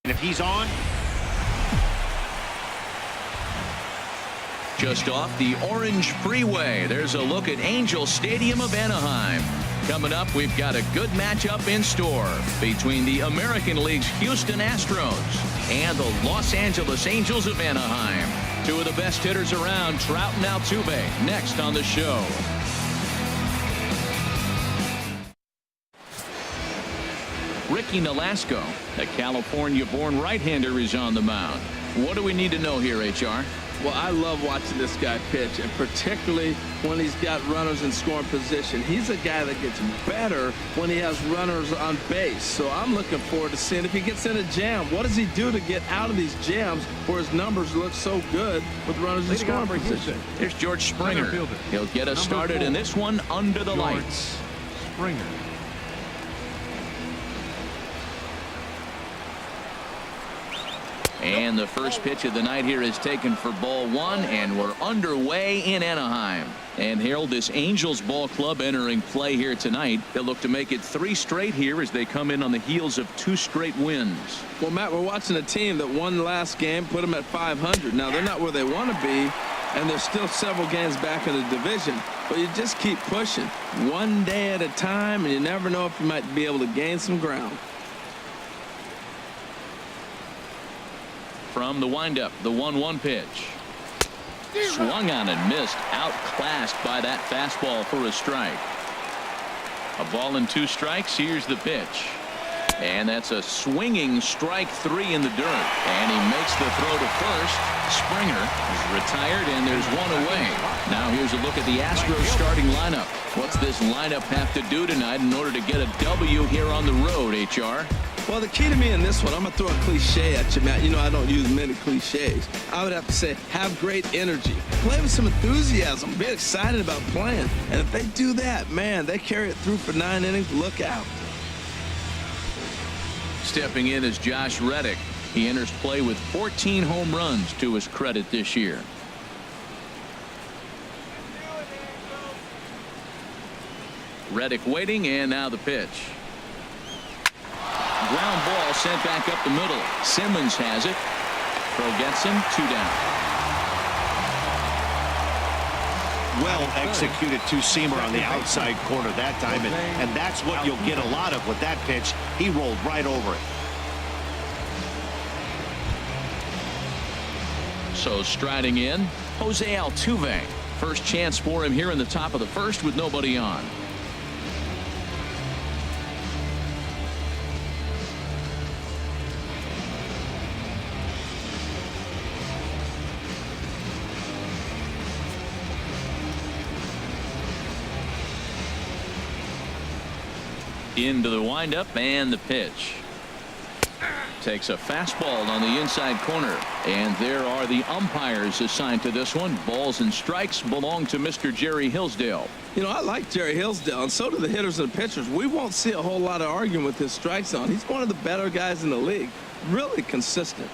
If he's on. Just off the Orange Freeway, there's a look at Angel Stadium of Anaheim. Coming up, we've got a good matchup in store between the American League's Houston Astros and the Los Angeles Angels of Anaheim. Two of the best hitters around, Trout and Altuve, next on the show. Ricky Nolasco, a California-born right-hander, is on the mound. What do we need to know here, HR? Well, I love watching this guy pitch, and particularly when he's got runners in scoring position. He's a guy that gets better when he has runners on base. So I'm looking forward to seeing if he gets in a jam. What does he do to get out of these jams where his numbers look so good with runners in scoring position? Here's George Springer. He'll get us started in this one under the lights. Springer. And the first pitch of the night here is taken for ball one, and we're underway in Anaheim. And Harold, this Angels ball club entering play here tonight. They'll look to make it 3 straight here as they come in on the heels of 2 straight wins. Well, Matt, we're watching a team that won last game, put them at 500. Now, they're not where they want to be, and they're still several games back in the division. But you just keep pushing one day at a time, and you never know if you might be able to gain some ground. From the windup, the 1-1 pitch. Swung on and missed, outclassed by that fastball for a strike. A ball and 2 strikes. Here's the pitch. And that's a swinging strike 3 in the dirt. And he makes the throw to first. Springer is retired, and there's 1 away. Now here's a look at the Astros starting lineup. What's this lineup have to do tonight in order to get a W here on the road, HR? Well, the key to me in this one, I'm going to throw a cliche at you, Matt. You know I don't use many cliches. I would have to say have great energy. Play with some enthusiasm. Be excited about playing. And if they do that, man, they carry it through for 9 innings. Look out. Stepping in is Josh Reddick. He enters play with 14 home runs to his credit this year. Reddick waiting, and now the pitch. Ground ball sent back up the middle. Simmons has it. Throw gets him, 2 down. Well executed two-seamer on the outside corner that time, and that's what you'll get a lot of with that pitch. He rolled right over it. So striding in, Jose Altuve. First chance for him here in the top of the first with nobody on. Into the windup, and the pitch. Takes a fastball on the inside corner, and there are the umpires assigned to this one. Balls and strikes belong to Mr. Jerry Hillsdale. You know, I like Jerry Hillsdale, and so do the hitters and the pitchers. We won't see a whole lot of arguing with his strike zone. He's one of the better guys in the league. Really consistent.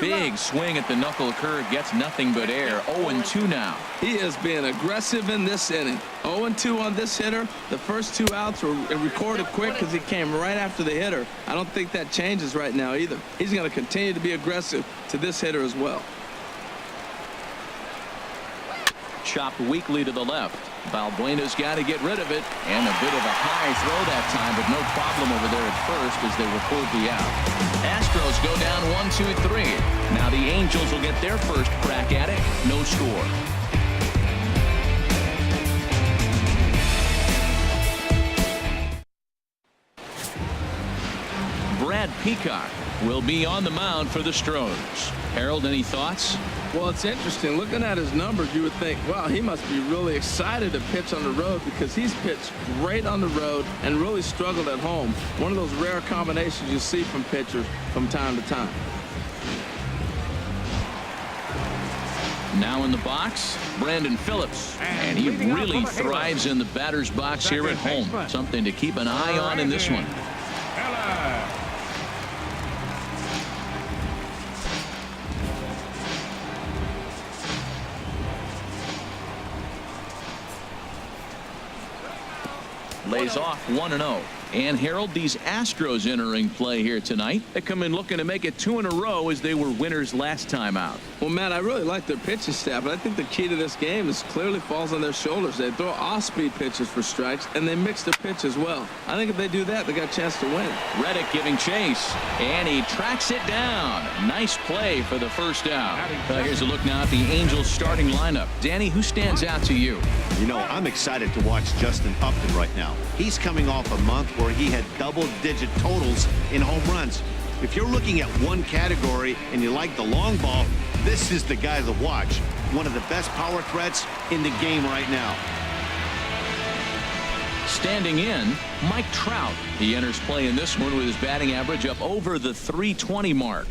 Big swing at the knuckle curve, gets nothing but air. 0-2 now. He is being aggressive in this inning. 0-2 on this hitter. The first 2 outs were recorded quick because he came right after the hitter. I don't think that changes right now either. He's going to continue to be aggressive to this hitter as well. Chopped weakly to the left. Valbuena's got to get rid of it, and a bit of a high throw that time, but no problem over there at first as they record the out. Astros go down 1-2-3. Now the Angels will get their first crack at it. No score. Brad Peacock will be on the mound for the Astros. Harold, any thoughts? Well, it's interesting. Looking at his numbers, you would think, wow, he must be really excited to pitch on the road because he's pitched great on the road and really struggled at home. One of those rare combinations you see from pitchers from time to time. Now in the box, Brandon Phillips, and he really thrives in the batter's box here at home. Something to keep an eye on in this one. Lays off 1-0. And Harold, these Astros entering play here tonight. They come in looking to make it 2 in a row as they were winners last time out. Well, Matt, I really like their pitching staff, but I think the key to this game is clearly falls on their shoulders. They throw off-speed pitches for strikes, and they mix their pitch as well. I think if they do that, they got a chance to win. Reddick giving chase, and he tracks it down. Nice play for the first out. Here's a look now at the Angels starting lineup. Danny, who stands out to you? You know, I'm excited to watch Justin Upton right now. He's coming off a month where he had double-digit totals in home runs. If you're looking at one category and you like the long ball, this is the guy to watch. One of the best power threats in the game right now. Standing in, Mike Trout. He enters play in this one with his batting average up over the .320 mark.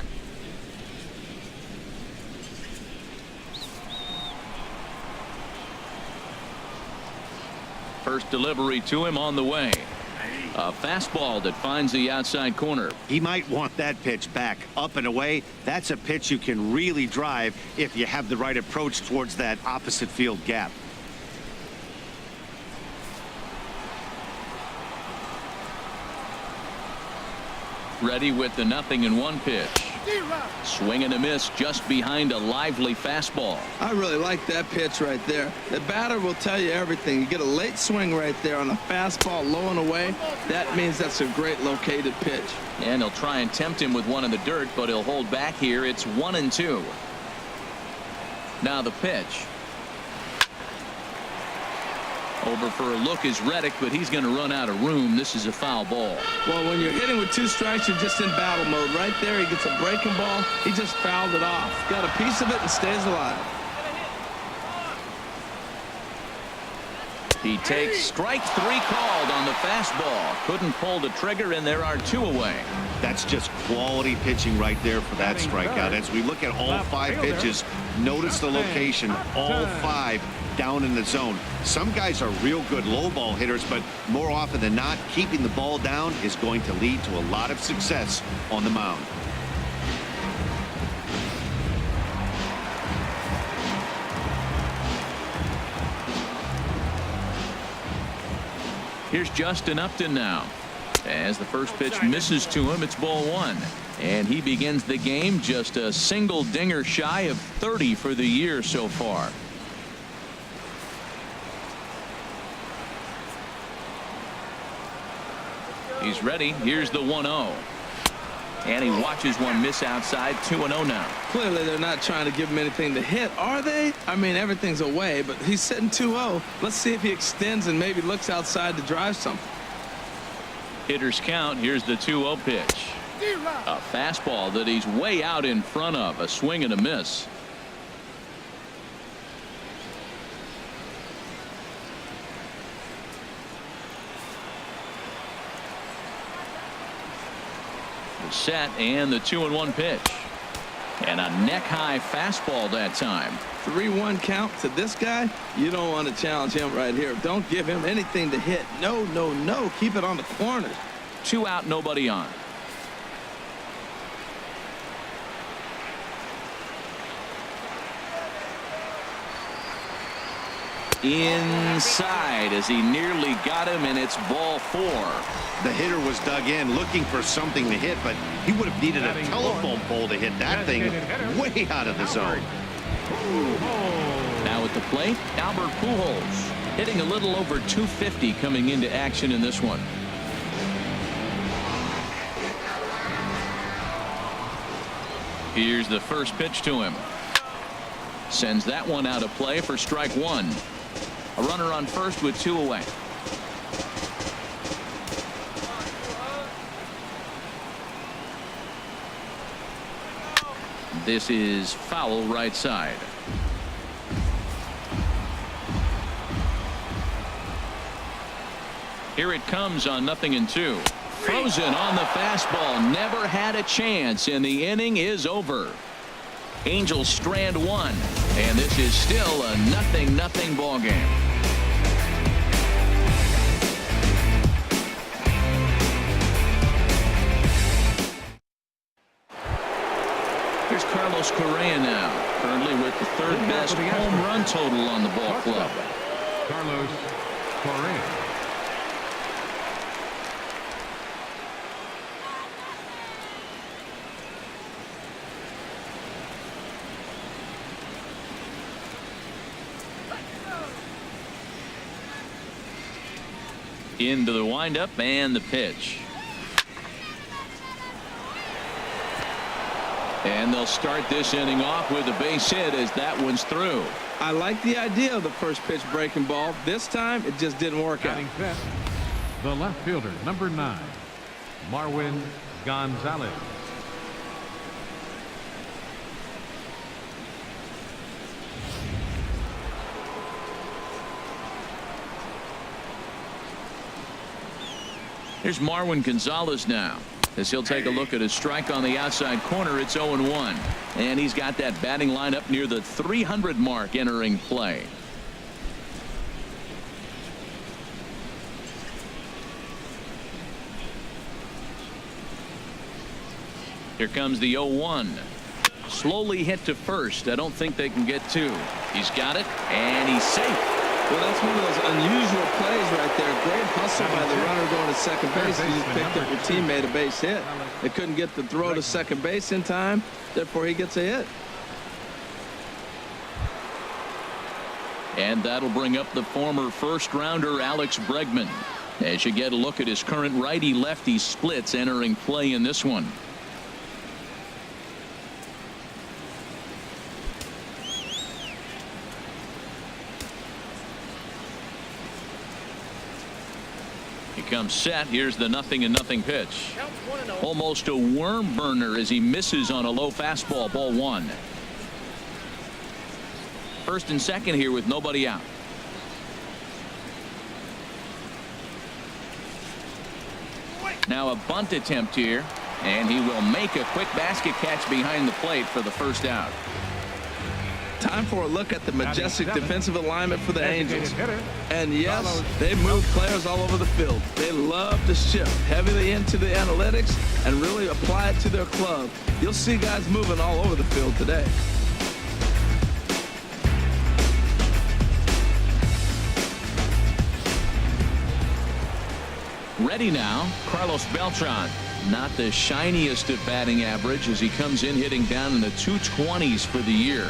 First delivery to him on the way. A fastball that finds the outside corner. He might want that pitch back up and away. That's a pitch you can really drive if you have the right approach towards that opposite field gap. Ready with the 0-1 pitch. Swing and a miss just behind a lively fastball. I really like that pitch right there. The batter will tell you everything. You get a late swing right there on a fastball low and away. That means that's a great located pitch. And he'll try and tempt him with one in the dirt, but he'll hold back here. It's 1-2. Now the pitch. Over for a look is Reddick, but he's going to run out of room. This is a foul ball. Well, when you're hitting with 2 strikes, you're just in battle mode. Right there, he gets a breaking ball. He just fouled it off. Got a piece of it and stays alive. He takes strike 3 called on the fastball. Couldn't pull the trigger, and there are 2 away. That's just quality pitching right there for that strikeout. As we look at all 5 pitches, notice the location, all 5 down in the zone. Some guys are real good low ball hitters, but more often than not, keeping the ball down is going to lead to a lot of success on the mound. Here's Justin Upton now. As the first pitch misses to him, it's ball 1. And he begins the game just a single dinger shy of 30 for the year so far. He's ready. Here's the 1-0. And he watches one miss outside. 2-0 now. Clearly, they're not trying to give him anything to hit, are they? I mean, everything's away, but he's sitting 2-0. Let's see if he extends and maybe looks outside to drive something. Hitters count. Here's the 2-0 pitch. A fastball that he's way out in front of. A swing and a miss. Set and the 2-1 pitch. And a neck-high fastball that time. 3-1 count to this guy. You don't want to challenge him right here. Don't give him anything to hit. No, no, no. Keep it on the corners. 2 out, nobody on. Inside as he nearly got him, and it's ball 4. The hitter was dug in looking for something to hit, but he would have needed a telephone pole to hit that thing way out of the zone. Now at the plate, Albert Pujols hitting a little over 250 coming into action in this one. Here's the first pitch to him. Sends that one out of play for strike 1. A runner on first with 2 away. This is foul right side. Here it comes on 0-2. Frozen on the fastball. Never had a chance, and the inning is over. Angels strand 1, and this is still a 0-0 ball game. Here's Carlos Correa now, currently with the 3rd best home run total on the ball club. Carlos Correa. Into the windup and the pitch. And they'll start this inning off with a base hit as that one's through. I like the idea of the first pitch breaking ball. This time it just didn't work out. The left fielder, number 9, Marwin Gonzalez. Here's Marwin Gonzalez now, as he'll take a look at a strike on the outside corner. It's 0-1, and he's got that batting lineup near the 300 mark entering play. Here comes the 0-1. Slowly hit to first. I don't think they can get 2. He's got it, and he's safe. Well, that's one of those unusual plays right there. Great hustle by the runner going to second base. He just picked up your teammate a base hit. They couldn't get the throw to second base in time. Therefore, he gets a hit. And that'll bring up the former first-rounder Alex Bregman, as you get a look at his current righty-lefty splits entering play in this one. Comes set. Here's the 0-0 pitch. Almost a worm burner as he misses on a low fastball. Ball 1. First and second here with nobody out. Now a bunt attempt here, and he will make a quick basket catch behind the plate for the first out. Time for a look at the majestic defensive alignment for the Angels. And yes, they move players all over the field. They love to shift heavily into the analytics and really apply it to their club. You'll see guys moving all over the field today. Ready now, Carlos Beltran. Not the shiniest of batting average as he comes in hitting down in the 220s for the year.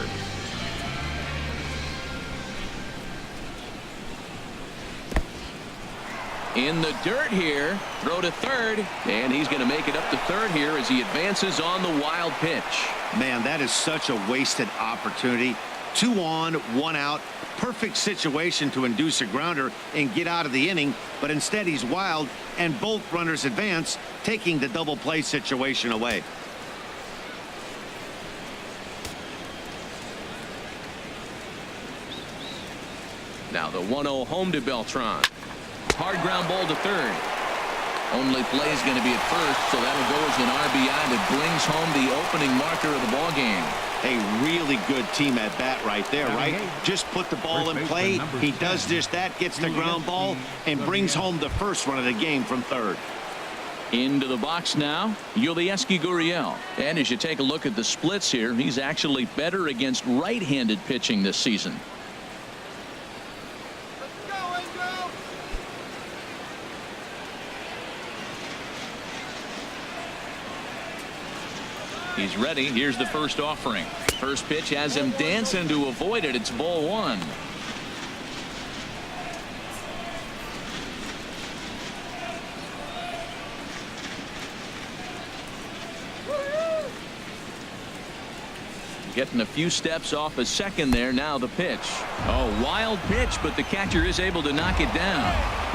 In the dirt here, throw to third, and he's going to make it up to third here as he advances on the wild pitch. Man, that is such a wasted opportunity. 2 on, 1 out. Perfect situation to induce a grounder and get out of the inning, but instead he's wild, and both runners advance, taking the double play situation away. Now the 1-0 home to Beltran. Hard ground ball to third. Only play is going to be at first, so that'll go as an RBI that brings home the opening marker of the ball game. A really good team at bat right there, right? Just put the ball in play. He does just that, gets the ground ball, and brings home the first run of the game from third. Into the box now, Yulieski Gurriel. And as you take a look at the splits here, he's actually better against right-handed pitching this season. He's ready. Here's the first offering. First pitch has him dancing to avoid it. It's ball 1. Getting a few steps off a second there. Now the pitch. Oh, wild pitch, but the catcher is able to knock it down.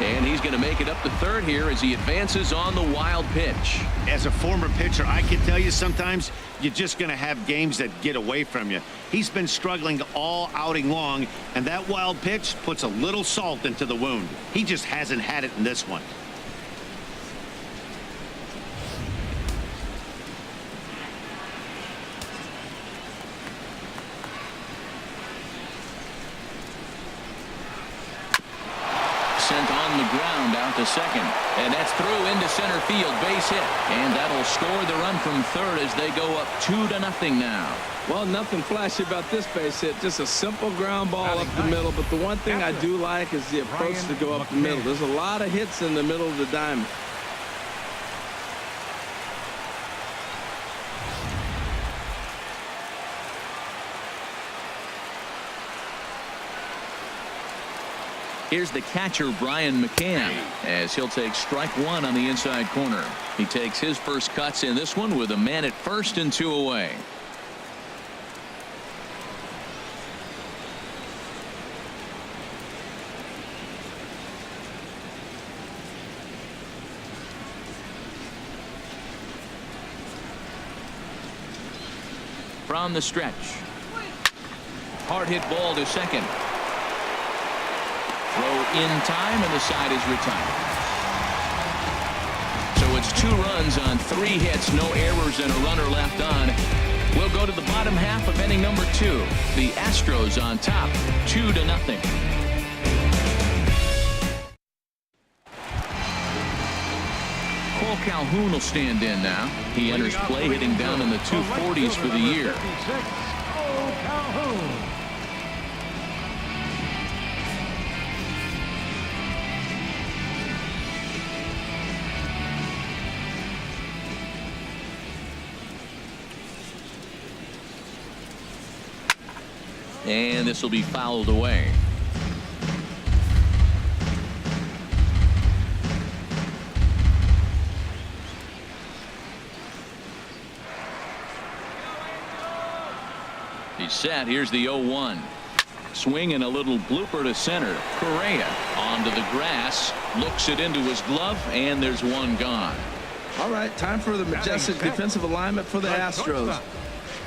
And he's going to make it up to third here as he advances on the wild pitch. As a former pitcher, I can tell you sometimes you're just going to have games that get away from you. He's been struggling all outing long, and that wild pitch puts a little salt into the wound. He just hasn't had it in this one. Sent on the ground out to second, and that's through into center field, base hit, and that'll score the run from third as they go up 2-0 now. Well, nothing flashy about this base hit, just a simple ground ball up the middle, but the one thing I do like is the approach to go up the middle. There's a lot of hits in the middle of the diamond. Here's the catcher, Brian McCann, as he'll take strike one on the inside corner. He takes his first cuts in this one with a man at first and 2 away. From the stretch. Hard hit ball to second. Throw in time, and the side is retired. So it's 2 runs on 3 hits, no errors, and a runner left on. We'll go to the bottom half of inning number 2. The Astros on top, 2-0. Cole Calhoun will stand in now. He enters play hitting down in the 240s for the year. And this will be fouled away. He's set. Here's the 0-1. Swing and a little blooper to center. Correa onto the grass, looks it into his glove, and there's one gone. All right, time for the majestic defensive alignment for the Astros.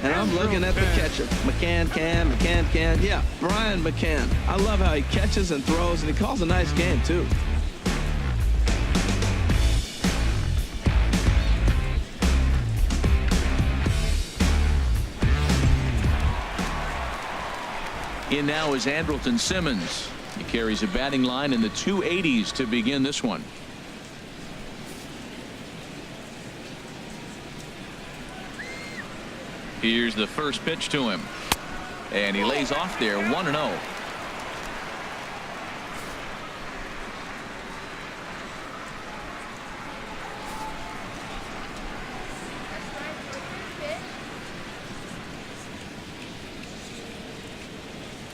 And I'm looking at the catcher. McCann can. Yeah, Brian McCann. I love how he catches and throws, and he calls a nice game, too. In now is Andrelton Simmons. He carries a batting line in the 280s to begin this one. Here's the first pitch to him. And he lays off there, 1-0.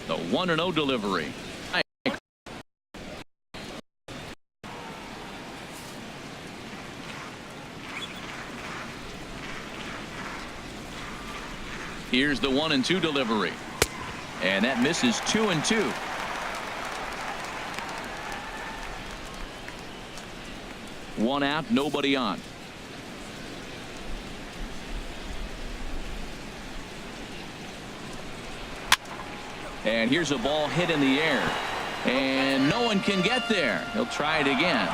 The 1-0 delivery. Here's the 1-2 delivery. And that misses 2-2. One out, nobody on. And here's a ball hit in the air. And no one can get there. He'll try it again.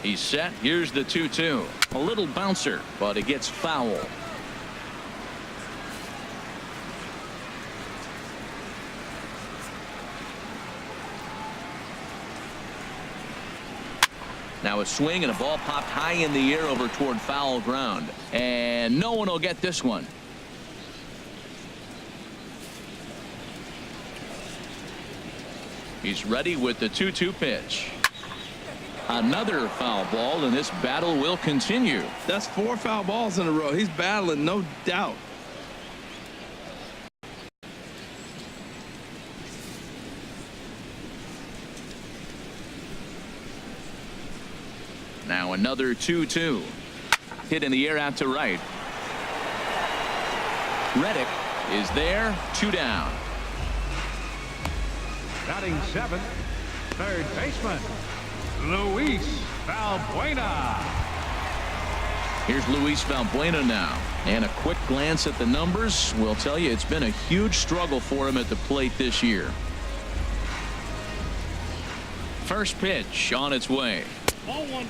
He's set. Here's the 2-2. A little bouncer, but it gets foul. Now a swing and a ball popped high in the air over toward foul ground. And no one will get this one. He's ready with the 2-2 pitch. Another foul ball, and this battle will continue. That's 4 foul balls in a row. He's battling, no doubt. Now another 2-2. Hit in the air out to right. Reddick is there. 2 down. Batting 7th, third baseman, Luis Valbuena. Here's Luis Valbuena now. And a quick glance at the numbers will tell you it's been a huge struggle for him at the plate this year. First pitch on its way.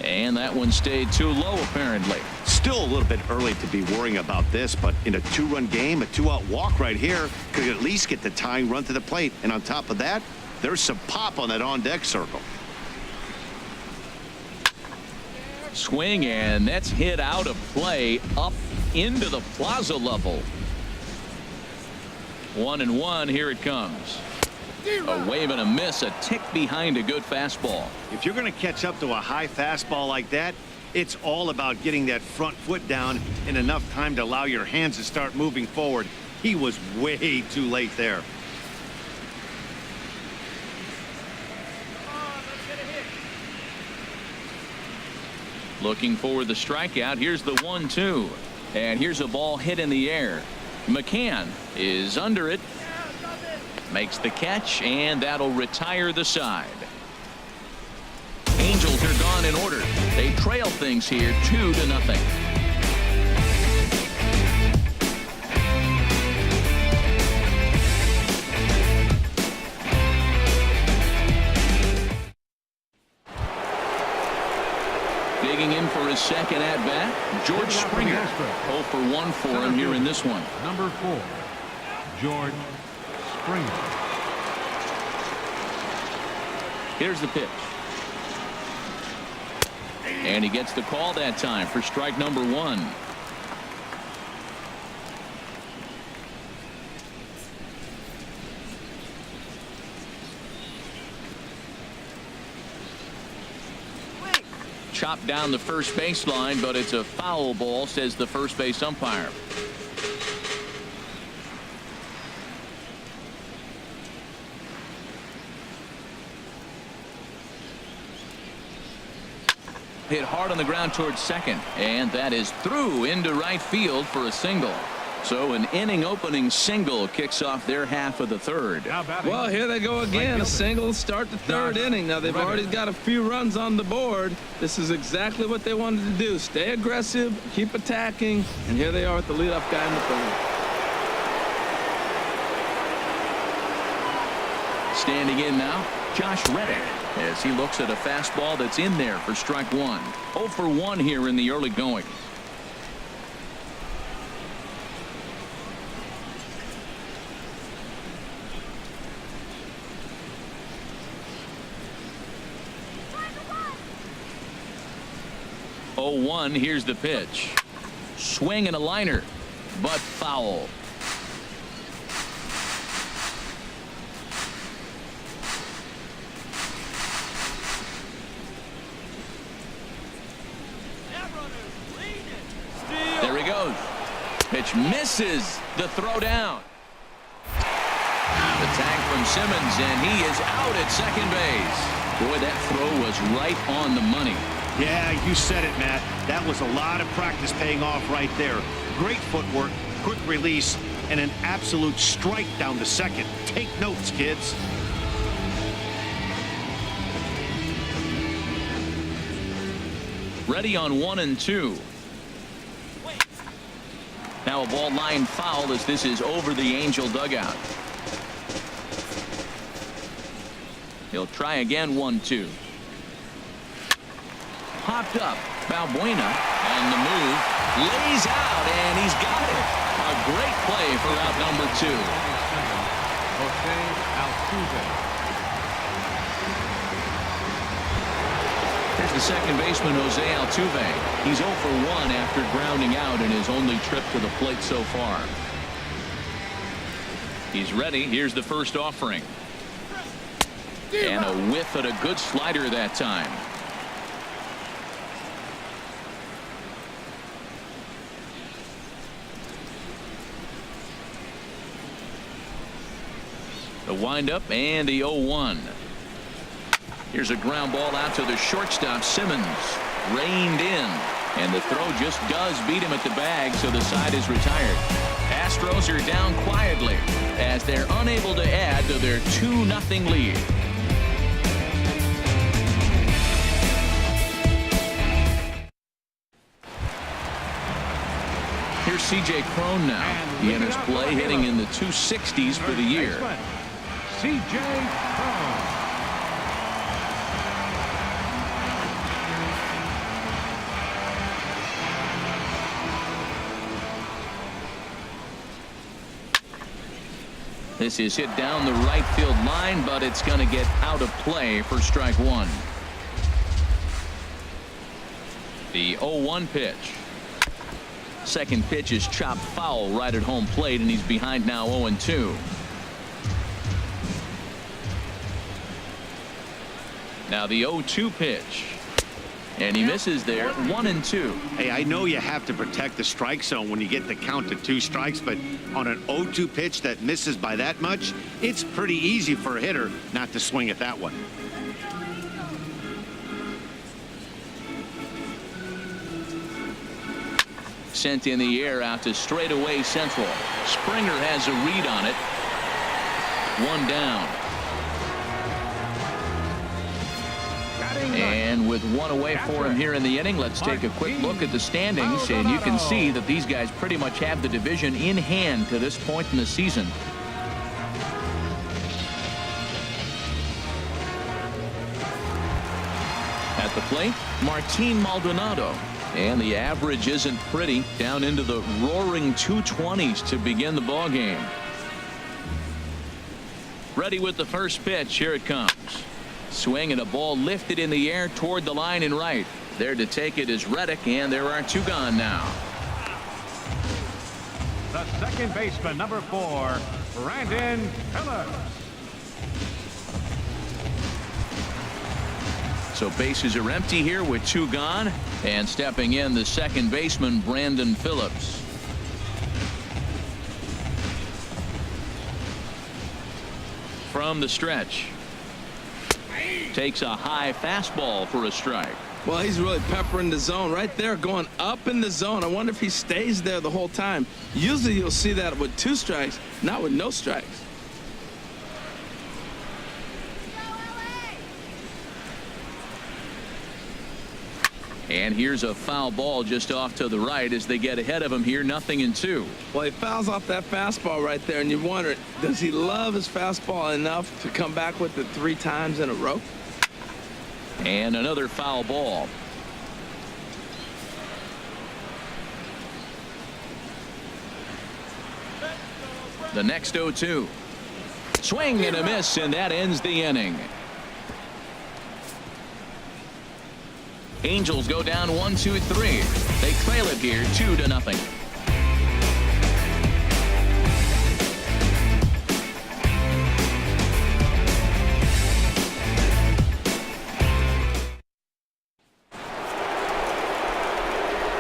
And that one stayed too low, apparently. Still a little bit early to be worrying about this, but in a 2-run game, a 2-out walk right here could at least get the tying run to the plate. And on top of that, there's some pop on that on-deck circle. Swing, and that's hit out of play up into the plaza level. 1-1. Here it comes. A wave and a miss, a tick behind a good fastball. If you're going to catch up to a high fastball like that, It's all about getting that front foot down in enough time to allow your hands to start moving forward. He was way too late there. Looking for the strikeout. Here's the 1-2. And here's a ball hit in the air. McCann is under it. Makes the catch, and that'll retire the side. Angels are gone in order. They trail things here 2-0. Digging in for his second at-bat, George Springer. 0 for 1 for him here in this one. Number 4, George Springer. Here's the pitch. And he gets the call that time for strike number 1. Chopped down the first baseline, but it's a foul ball, says the first base umpire. Hit hard on the ground towards second, and that is through into right field for a single. So an inning opening single kicks off their half of the third. Well, here they go again. A single to start the third inning. Now they've already got a few runs on the board. This is exactly what they wanted to do. Stay aggressive, keep attacking, and here they are with the leadoff guy in the third. Standing in now, Josh Reddick, as he looks at a fastball that's in there for strike 1. 0 for 1 here in the early going. Oh, 1. Here's the pitch. Swing and a liner, but foul. There he goes. Pitch misses the throw down. The tag from Simmons, and he is out at second base. Boy, that throw was right on the money. Yeah, you said it, Matt. That was a lot of practice paying off right there. Great footwork, quick release, and an absolute strike down to second. Take notes, kids. Ready on 1 and 2. Now a ball line foul as this is over the Angel dugout. He'll try again. 1-2. Popped up. Balbuena on the move. Lays out, and he's got it. A great play for out number 2. Here's the second baseman, Jose Altuve. He's 0 for 1 after grounding out in his only trip to the plate so far. He's ready. Here's the first offering. And a whiff at a good slider that time. The windup and the 0-1. Here's a ground ball out to the shortstop. Simmons reined in, and the throw just does beat him at the bag, so the side is retired. Astros are down quietly as they're unable to add to their 2-0 lead. Here's C.J. Cron now. He enters play hitting in the 260s for the year. C.J. Cron. This is hit down the right field line, but it's going to get out of play for strike 1. The 0-1 pitch. Second pitch is chopped foul right at home plate, and he's behind now 0-2. Now the 0-2 pitch. And he misses there, 1-2. Hey, I know you have to protect the strike zone when you get the count to 2 strikes, but on an 0-2 pitch that misses by that much, it's pretty easy for a hitter not to swing at that one. Sent in the air out to straightaway central. Springer has a read on it. 1 down. And with 1 away for him here in the inning, let's take a quick look at the standings, and you can see that these guys pretty much have the division in hand to this point in the season. At the plate, Martin Maldonado. And the average isn't pretty, down into the roaring 220s to begin the ball game. Ready with the first pitch. Here it comes. Swing and a ball lifted in the air toward the line and right. There to take it is Reddick, and there are 2 gone now. The second baseman, number 4, Brandon Phillips. So bases are empty here with 2 gone, and stepping in the second baseman, Brandon Phillips. From the stretch. Takes a high fastball for a strike. Well, he's really peppering the zone right there, going up in the zone. I wonder if he stays there the whole time. Usually you'll see that with 2 strikes, not with no strikes. And here's a foul ball just off to the right as they get ahead of him here, 0-2. Well, he fouls off that fastball right there, and you wonder, does he love his fastball enough to come back with it 3 times in a row? And another foul ball. The next 0-2. Swing and a miss, and that ends the inning. Angels go down 1-2-3. They trail it here 2-0.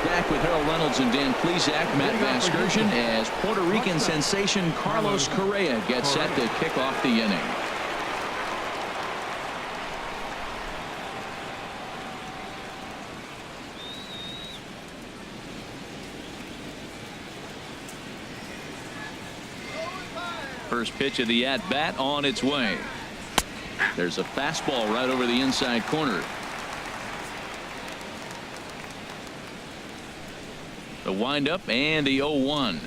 Back with Harold Reynolds and Dan Plesac, Matt Vasgersian, as Puerto Rican sensation Carlos Correa gets set to kick off the inning. First pitch of the at-bat on its way. There's a fastball right over the inside corner. The windup and the 0-1.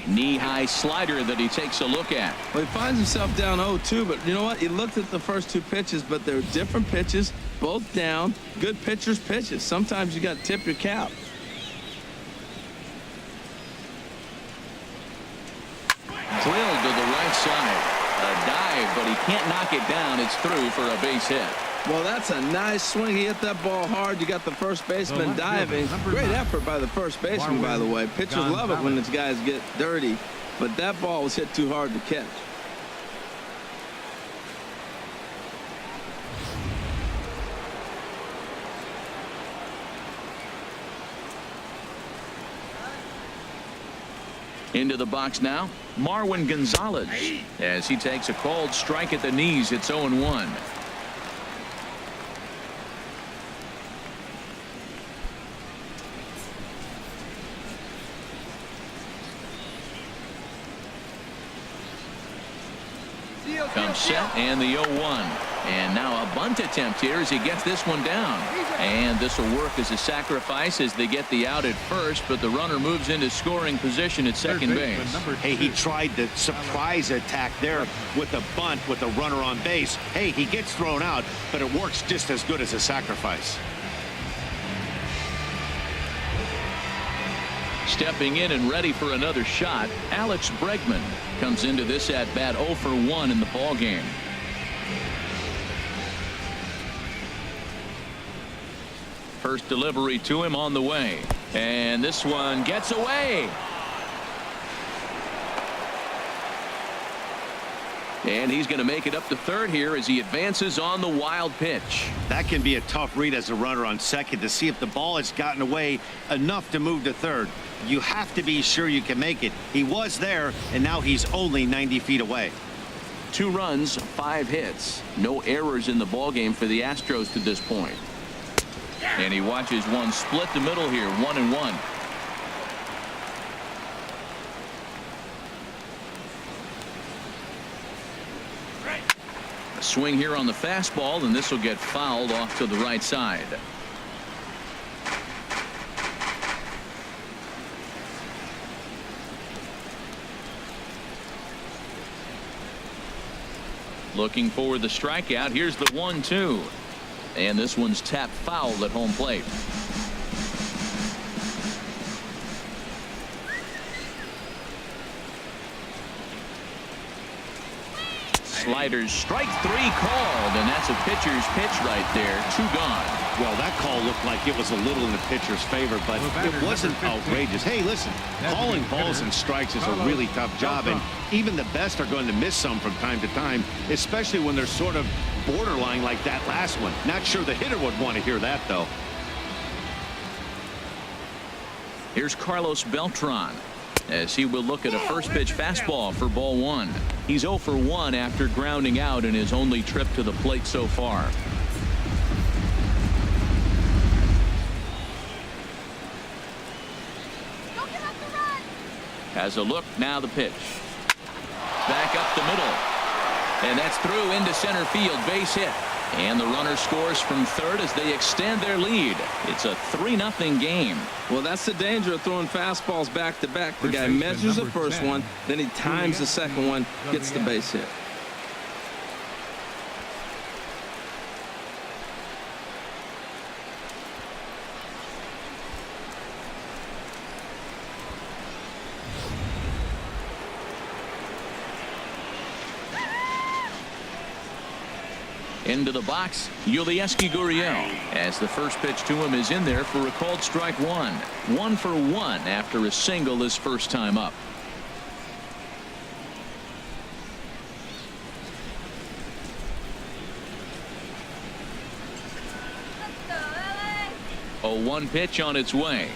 Knee-high slider that he takes a look at. Well, he finds himself down 0-2, but you know what? He looked at the first 2 pitches, but they're different pitches, both down. Good pitchers' pitches. Sometimes you got to tip your cap. Drilled to the right side. A dive, but he can't knock it down. It's through for a base hit. Well, that's a nice swing. He hit that ball hard. You got the first baseman diving. Great effort by the first baseman, by the way. Pitchers love it when these guys get dirty, but that ball was hit too hard to catch. Into the box now, Marwin Gonzalez, as he takes a called strike at the knees. It's 0-1. Comes set, and the 0-1. And now a bunt attempt here as he gets this one down. And this will work as a sacrifice as they get the out at first, but the runner moves into scoring position at second base. Hey, he tried the surprise attack there with the bunt with the runner on base. Hey, he gets thrown out, but it works just as good as a sacrifice. Stepping in and ready for another shot, Alex Bregman comes into this at bat 0 for 1 in the ball game. First delivery to him on the way, and this one gets away. And he's going to make it up to third here as he advances on the wild pitch. That can be a tough read as a runner on second to see if the ball has gotten away enough to move to third. You have to be sure you can make it. He was there, and now he's only 90 feet away. 2 runs, 5 hits. No errors in the ballgame for the Astros to this point. And he watches one split the middle here, 1-1. A swing here on the fastball, and this will get fouled off to the right side. Looking for the strikeout. Here's the 1-2. And this one's tapped foul at home plate. Sliders, strike 3 called, and that's a pitcher's pitch right there. 2 gone. Well, that call looked like it was a little in the pitcher's favor, but it wasn't outrageous. Hey, listen, calling balls and strikes is a really tough job, and even the best are going to miss some from time to time, especially when they're sort of borderline like that last one. Not sure the hitter would want to hear that, though. Here's Carlos Beltran as he will look at a first pitch fastball for ball 1. He's 0 for 1 after grounding out in his only trip to the plate so far. Has a look, now the pitch. Back up the middle. And that's through into center field, base hit. And the runner scores from third as they extend their lead. It's a 3-0 game. Well, that's the danger of throwing fastballs back to back. The guy measures the first one, then he times the second one, gets the base hit. Into the box, Yulieski Gurriel, as the first pitch to him is in there for a called strike 1. 1 for 1 after a single his first time up. A 1 pitch on its way.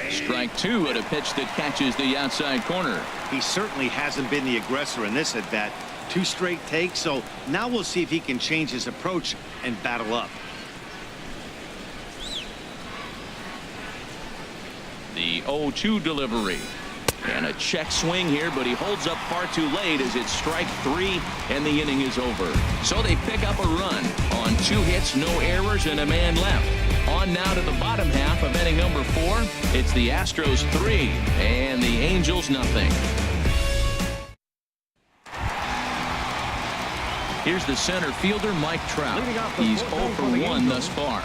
Strike 2 at a pitch that catches the outside corner. He certainly hasn't been the aggressor in this at bat. 2 straight takes, so now we'll see if he can change his approach and battle up. The 0-2 delivery. And a check swing here, but he holds up far too late as it's strike 3 and the inning is over. So they pick up a run on 2 hits, no errors, and a man left. On now to the bottom half of inning number 4. It's the Astros 3 and the Angels nothing. Here's the center fielder, Mike Trout. He's 0 for 1 thus far.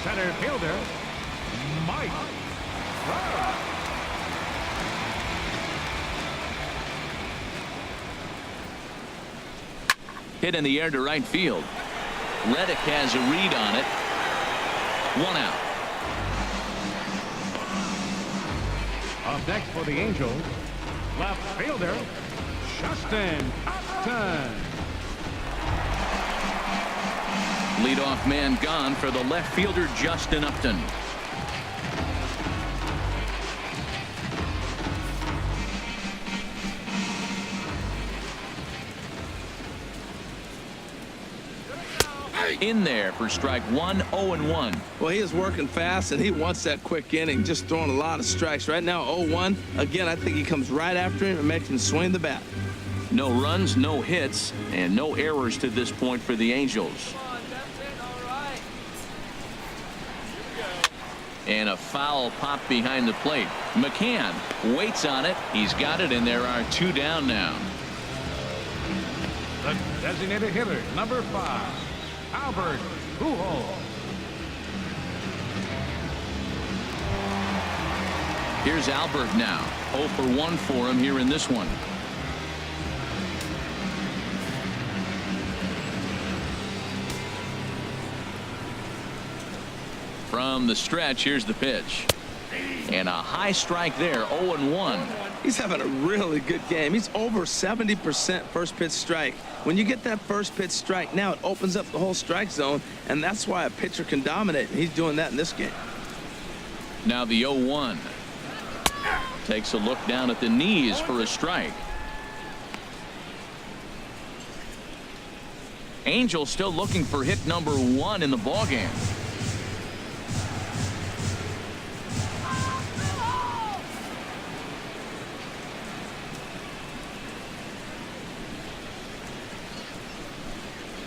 Center fielder, Mike Trout. Hit in the air to right field. Reddick has a read on it. 1 out. Up next for the Angels, left fielder, Justin Upton. Leadoff man gone for the left fielder, Justin Upton. In there for strike 1, 0-1. Well, he is working fast, and he wants that quick inning, just throwing a lot of strikes. Right now, 0-1. Again, I think he comes right after him and makes him swing the bat. No runs, no hits, and no errors to this point for the Angels. And a foul pop behind the plate. McCann waits on it. He's got it, and there are 2 down now. The designated hitter, number 5, Albert Pujols. Here's Albert now. 0 for 1 for him here in this one. From the stretch, here's the pitch. And a high strike there, 0-1. He's having a really good game. He's over 70% first pitch strike. When you get that first pitch strike, now it opens up the whole strike zone, and that's why a pitcher can dominate. And he's doing that in this game. Now the 0-1. Takes a look down at the knees for a strike. Angels still looking for hit number 1 in the ballgame.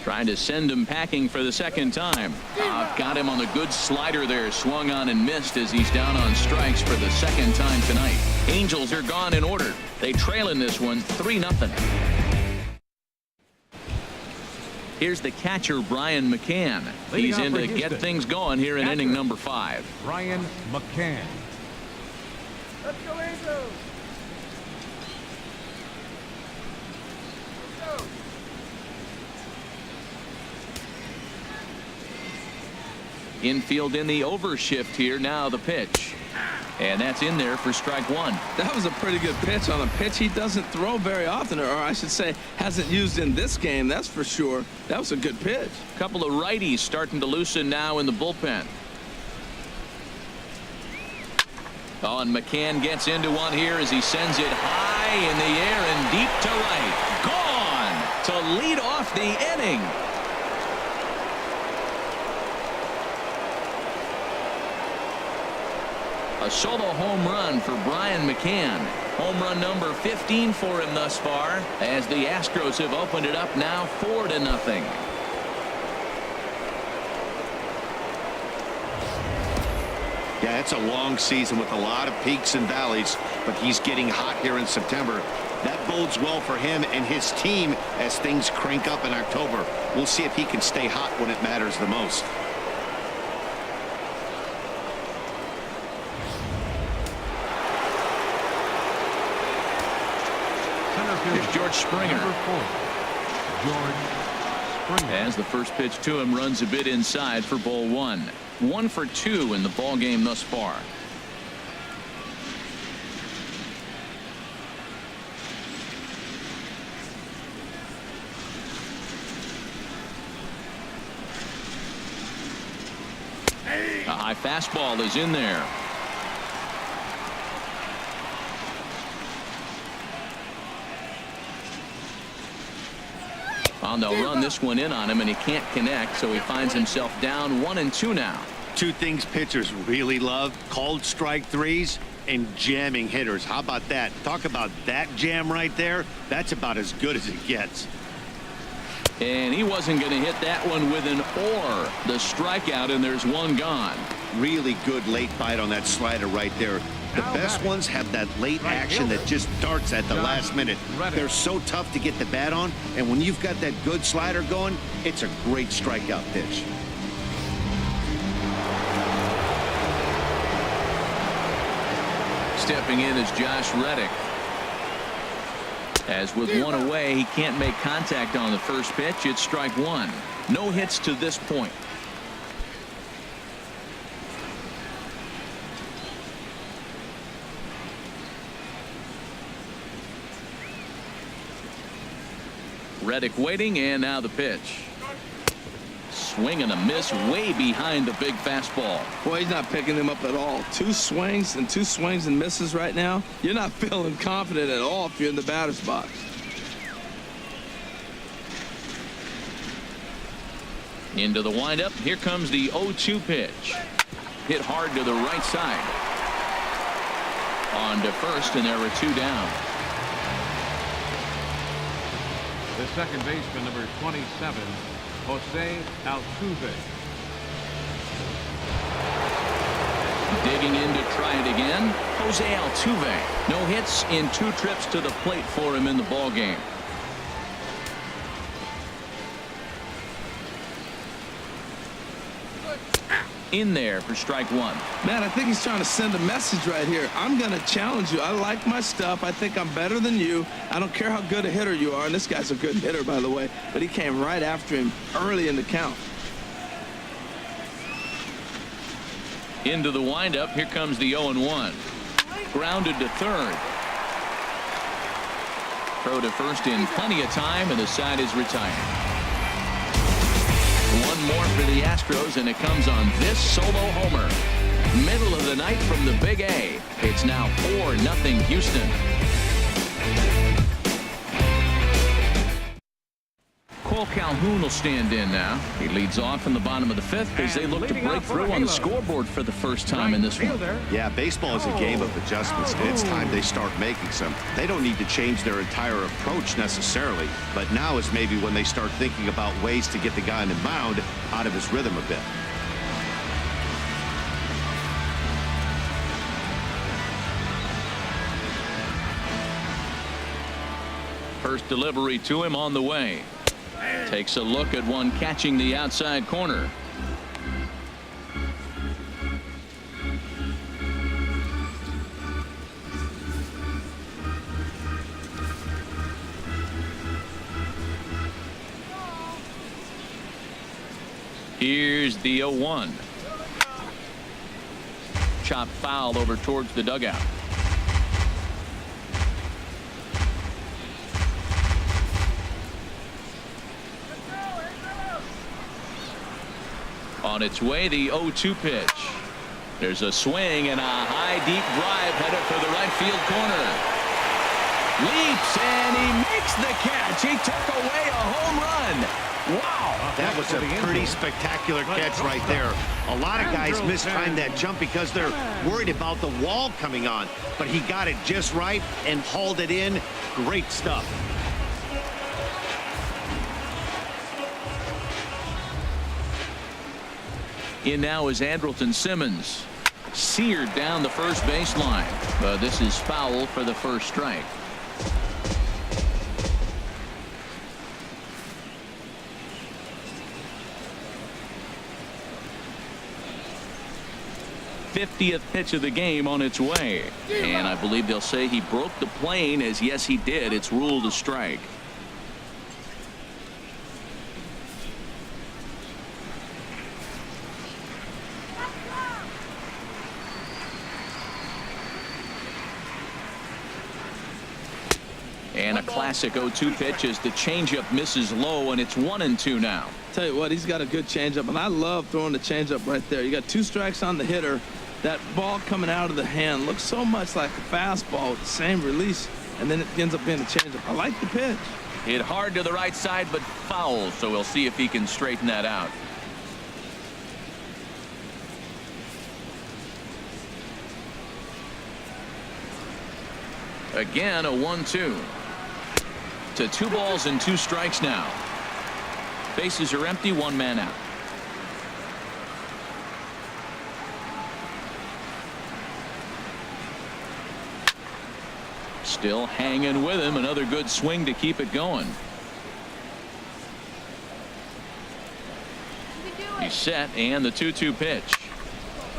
Trying to send him packing for the second time. Got him on the good slider there. Swung on and missed as he's down on strikes for the second time tonight. Angels are gone in order. They trail in this one 3-0. Here's the catcher, Brian McCann. He's in to get things going here in inning number 5. Brian McCann. Let's go, Angels. Infield in the overshift here. Now the pitch. And that's in there for strike 1. That was a pretty good pitch on a pitch he doesn't throw very often, or I should say hasn't used in this game, that's for sure. That was a good pitch. A couple of righties starting to loosen now in the bullpen. Oh, and McCann gets into one here as he sends it high in the air and deep to right. Gone to lead off the inning. A solo home run for Brian McCann. Home run number 15 for him thus far, as the Astros have opened it up now 4-0. Yeah, it's a long season with a lot of peaks and valleys, but he's getting hot here in September. That bodes well for him and his team as things crank up in October. We'll see if he can stay hot when it matters the most. Here's George Springer. Number 4, George Springer. As the first pitch to him runs a bit inside for ball 1. 1 for 2 in the ball game thus far. A high fastball is in there. And they'll run this one in on him, and he can't connect, so he finds himself down 1-2 now. Two things pitchers really love: called strike threes and jamming hitters. How about that? Talk about that jam right there. That's about as good as it gets. And he wasn't going to hit that one with an or. The strikeout, and there's one gone. Really good late bite on that slider right there. The best ones have that late action that just darts at the last minute. They're so tough to get the bat on, and when you've got that good slider going, it's a great strikeout pitch. Stepping in is Josh Reddick. As with one away, he can't make contact on the first pitch. It's strike 1. No hits to this point. Reddick waiting, and now the pitch. Swing and a miss way behind the big fastball. Boy, he's not picking him up at all. Two swings and misses right now. You're not feeling confident at all if you're in the batter's box. Into the windup. Here comes the 0-2 pitch. Hit hard to the right side. On to first, and there are 2 down. The second baseman, number 27, Jose Altuve. Digging in to try it again. Jose Altuve. No hits in 2 trips to the plate for him in the ball game. In there for strike 1. Man, I think he's trying to send a message right here. I'm going to challenge you. I like my stuff. I think I'm better than you. I don't care how good a hitter you are. And this guy's a good hitter, by the way. But he came right after him early in the count. Into the windup. Here comes the 0-1. Grounded to third. Throw to first in plenty of time, and the side is retired. One more for the Astros, and it comes on this solo homer. Middle of the night from the Big A. It's now 4-0 Houston. Cole Calhoun will stand in now. He leads off in the bottom of the fifth as they look to break through on the scoreboard for the first time in this one. Yeah, baseball is a game of adjustments, and it's time they start making some. They don't need to change their entire approach necessarily, but now is maybe when they start thinking about ways to get the guy on the mound out of his rhythm a bit. First delivery to him on the way. Takes a look at one catching the outside corner. Here's the 0-1. Chop foul over towards the dugout. On its way, the 0-2 pitch. There's a swing and a high, deep drive headed for the right field corner. Leaps, and he makes the catch. He took away a home run. Wow. That was a pretty spectacular catch right there. A lot of guys mistimed that jump because they're worried about the wall coming on. But he got it just right and hauled it in. Great stuff. In now is Andrelton Simmons. Seared down the first baseline. But this is foul for the first strike. '50th pitch of the game on its way. And I believe they'll say he broke the plane, as yes he did. It's ruled a strike. And a classic 0-2 pitch as the changeup misses low, and it's 1-2 now. Tell you what, he's got a good changeup, and I love throwing the changeup right there. You got 2 strikes on the hitter. That ball coming out of the hand looks so much like a fastball with the same release, and then it ends up being a changeup. I like the pitch. Hit hard to the right side, but foul, so we'll see if he can straighten that out. Again, a 1-2. To 2 balls and 2 strikes now. Bases are empty, 1 man out. Still hanging with him. Another good swing to keep it going. He's set, and the 2-2 pitch.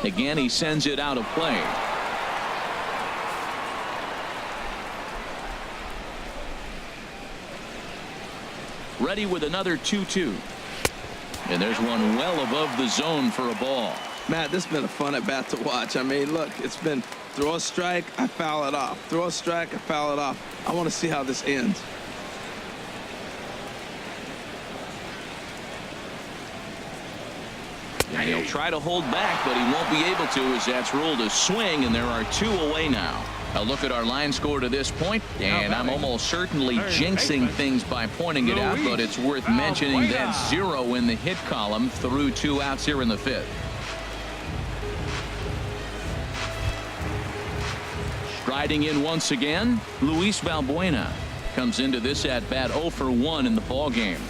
Again, he sends it out of play. Ready with another 2-2. And there's one well above the zone for a ball. Matt, this has been a fun at bat to watch. I mean, look, it's been throw a strike, I foul it off. Throw a strike, I foul it off. I want to see how this ends. And he'll try to hold back, but he won't be able to, as that's ruled a swing, and there are 2 away now. A look at our line score to this point, and I'm almost certainly jinxing things by pointing it out, but it's worth mentioning that 0 in the hit column through 2 outs here in the 5th. Striding in once again, Luis Valbuena comes into this at bat 0 for 1 in the ball game.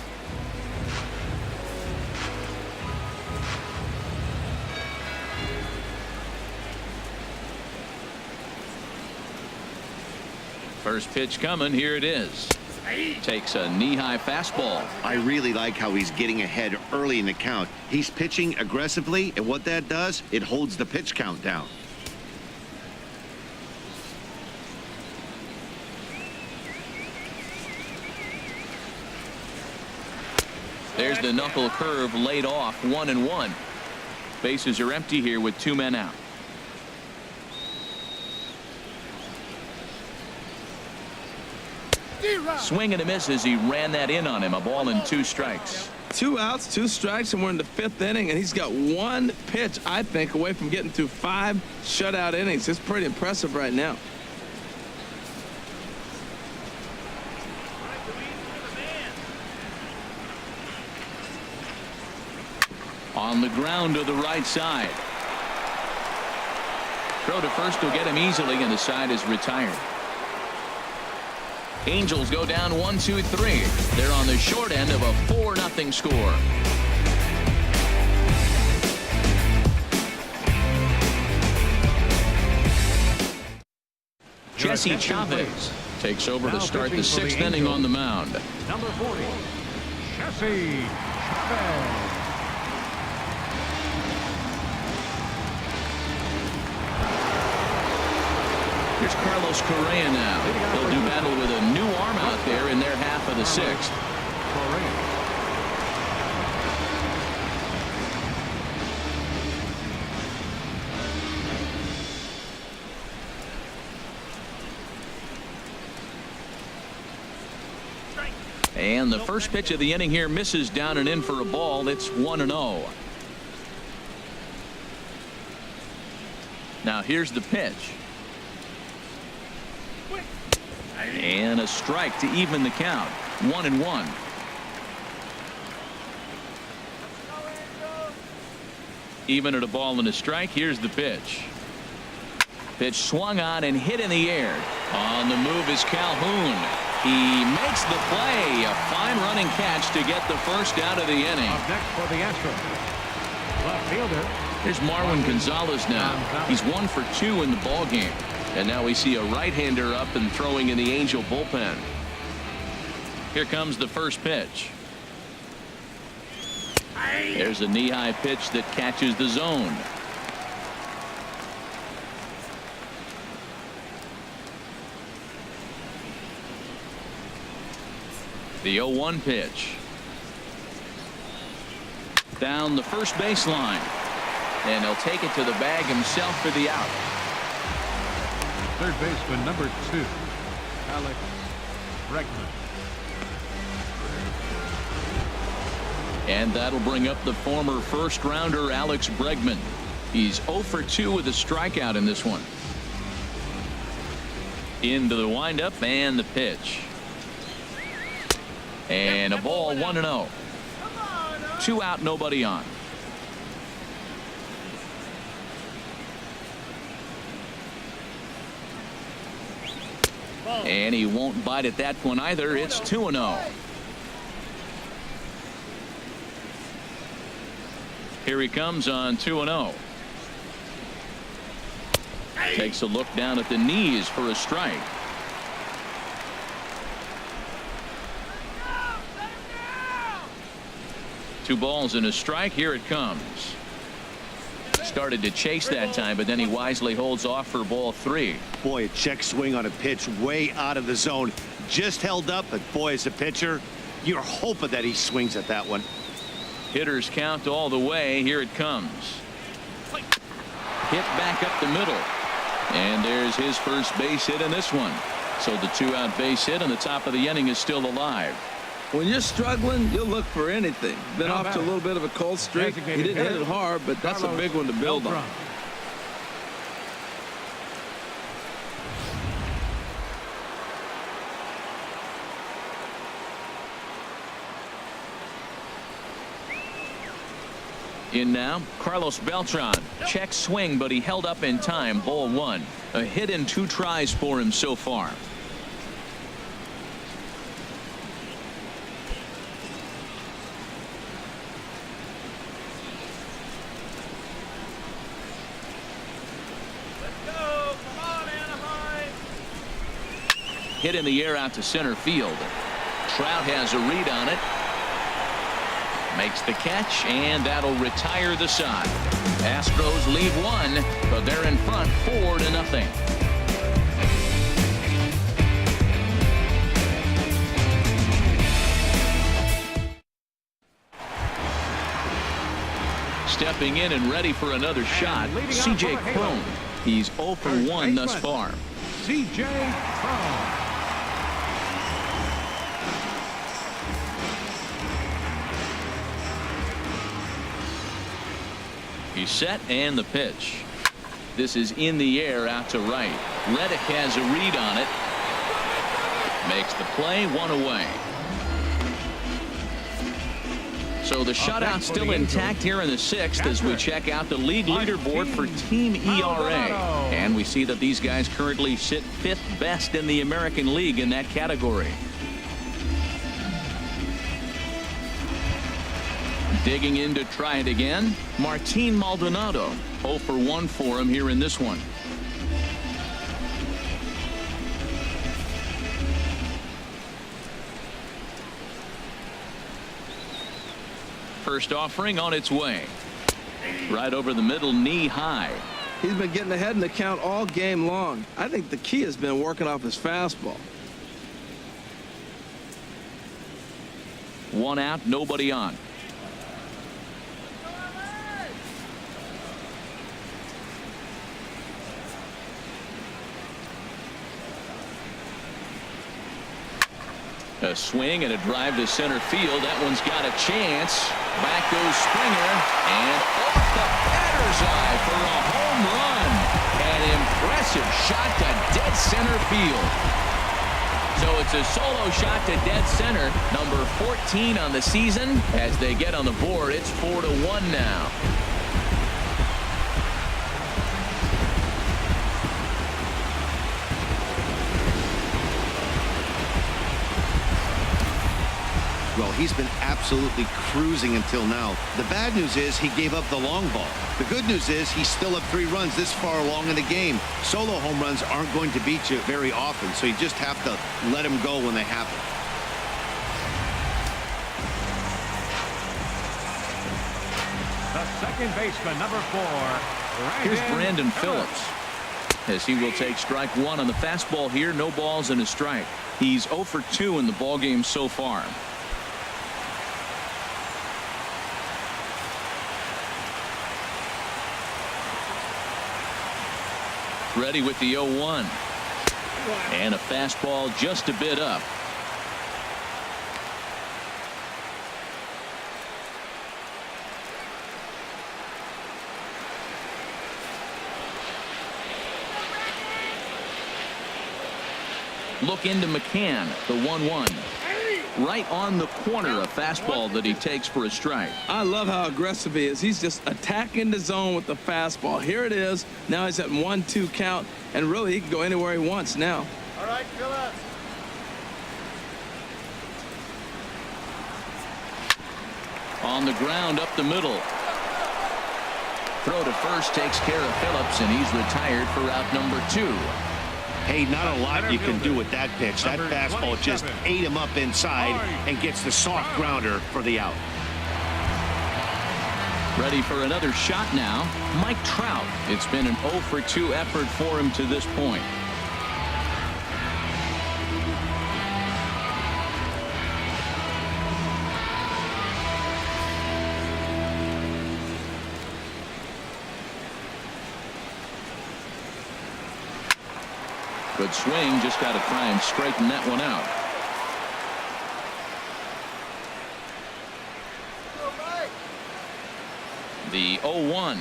First pitch coming. Here it is. Takes a knee-high fastball. I really like how he's getting ahead early in the count. He's pitching aggressively, and what that does, it holds the pitch count down. There's the knuckle curve laid off, 1-1. Bases are empty here with 2 men out. Swing and a miss as he ran that in on him. A ball and 2 strikes. 2 outs, 2 strikes, and we're in the 5th inning, and he's got 1 pitch, I think, away from getting through 5 shutout innings. It's pretty impressive right now. On the ground to the right side. Throw to first will get him easily, and the side is retired. Angels go down 1-2-3. They're on the short end of a 4-0 score. Jesse Chavez takes over to start the 6th inning on the mound. Number 40, Jesse Chavez. Here's Carlos Correa now. He'll do battle with a new arm out there in their half of the 6th. And the first pitch of the inning here misses down and in for a ball. It's 1-0. Now here's the pitch. And a strike to even the count. 1-1. Even at a ball and a strike. Here's the pitch. Pitch swung on and hit in the air. On the move is Calhoun. He makes the play. A fine running catch to get the first out of the inning. Up next for the Astros, left fielder. Here's Marwin Gonzalez now. He's 1 for 2 in the ball game. And now we see a right-hander up and throwing in the Angel bullpen. Here comes the first pitch. There's a knee-high pitch that catches the zone. The 0-1 pitch. Down the first baseline. And he'll take it to the bag himself for the out. Third baseman, number 2, Alex Bregman. And that'll bring up the former first-rounder Alex Bregman. He's 0 for 2 with a strikeout in this one. Into the windup and the pitch. And a ball, 1-0. 2 out, nobody on. And he won't bite at that one either. It's 2-0. Here he comes on 2-0. Takes a look down at the knees for a strike. Two balls and a strike. Here it comes. Started to chase that time, but then he wisely holds off for ball 3. Boy, a check swing on a pitch way out of the zone. Just held up, but boy, as a pitcher, you're hoping that he swings at that one. Hitters count all the way. Here it comes. Hit back up the middle. And there's his first base hit in this one. So the 2-out base hit on the top of the inning is still alive. When you're struggling, you'll look for anything. Been off to a little bit of a cold streak. He didn't hit it hard, but that's a big one to build on. In now, Carlos Beltran. Check swing, but he held up in time. Ball 1. A hit in 2 tries for him so far. Hit in the air out to center field. Trout has a read on it. Makes the catch, and that'll retire the side. Astros lead 1, but they're in front 4-0. Stepping in and ready for another shot, C.J. Cron. He's 0 for 1 thus far. C.J. Cron. He's set, and the pitch. This is in the air out to right. Reddick has a read on it. Makes the play, 1 away. So the shutout still intact here in the 6th as we check out the league leaderboard for team ERA. And we see that these guys currently sit 5th best in the American League in that category. Digging in to try it again, Martin Maldonado. 0 for 1 for him here in this one. First offering on its way. Right over the middle, knee high. He's been getting ahead in the count all game long. I think the key has been working off his fastball. 1 out, nobody on. A swing and a drive to center field. That one's got a chance. Back goes Springer, and off the batter's eye for a home run. An impressive shot to dead center field. So it's a solo shot to dead center, number 14 on the season. As they get on the board, it's 4-1 now. Well, he's been absolutely cruising until now. The bad news is he gave up the long ball. The good news is he's still up 3 runs this far along in the game. Solo home runs aren't going to beat you very often, so you just have to let them go when they happen. The second baseman, number 4. Here's Brandon Phillips, as he will take strike 1 on the fastball here. No balls and a strike. He's 0 for 2 in the ballgame so far. Ready with the 0-1. And a fastball just a bit up. Look into McCann, the 1-1. Right on the corner, a fastball that he takes for a strike. I love how aggressive he is. He's just attacking the zone with the fastball. Here it is. Now he's at 1-2 count, and really he can go anywhere he wants now. All right, Phillips. On the ground up the middle. Throw to first takes care of Phillips, and he's retired for out number 2. Hey, not a lot you can do with that pitch. That fastball just ate him up inside and gets the soft grounder for the out. Ready for another shot now, Mike Trout. It's been an 0 for 2 effort for him to this point. Good swing, just got to try and straighten that one out. The 0-1.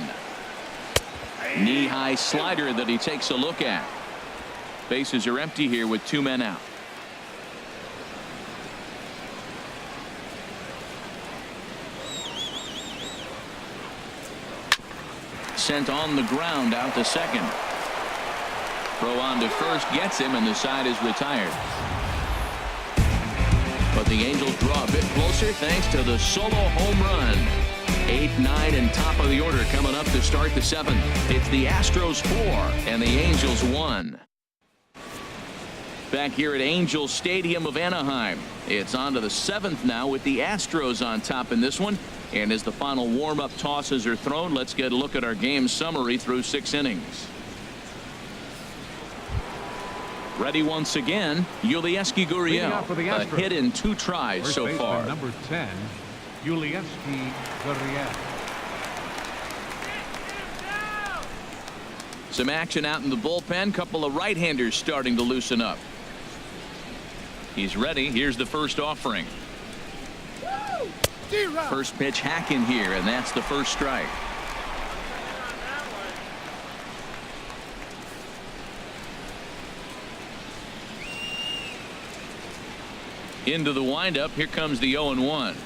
Knee-high slider that he takes a look at. Bases are empty here with 2 men out. Sent on the ground out to second. Throw on to first gets him, and the side is retired. But the Angels draw a bit closer thanks to the solo home run. 8, 9, and top of the order coming up to start the 7th. It's the Astros 4 and the Angels 1. Back here at Angels Stadium of Anaheim. It's on to the 7th now with the Astros on top in this one. And as the final warm-up tosses are thrown, let's get a look at our game summary through 6 innings. Ready once again, Yulieski Gurriel. A hit in 2 tries so far. Number 10, Yulieski Gurriel. Some action out in the bullpen. Couple of right-handers starting to loosen up. He's ready. Here's the first offering. First pitch hacking here, and that's the first strike. Into the windup. Here comes the 0-1.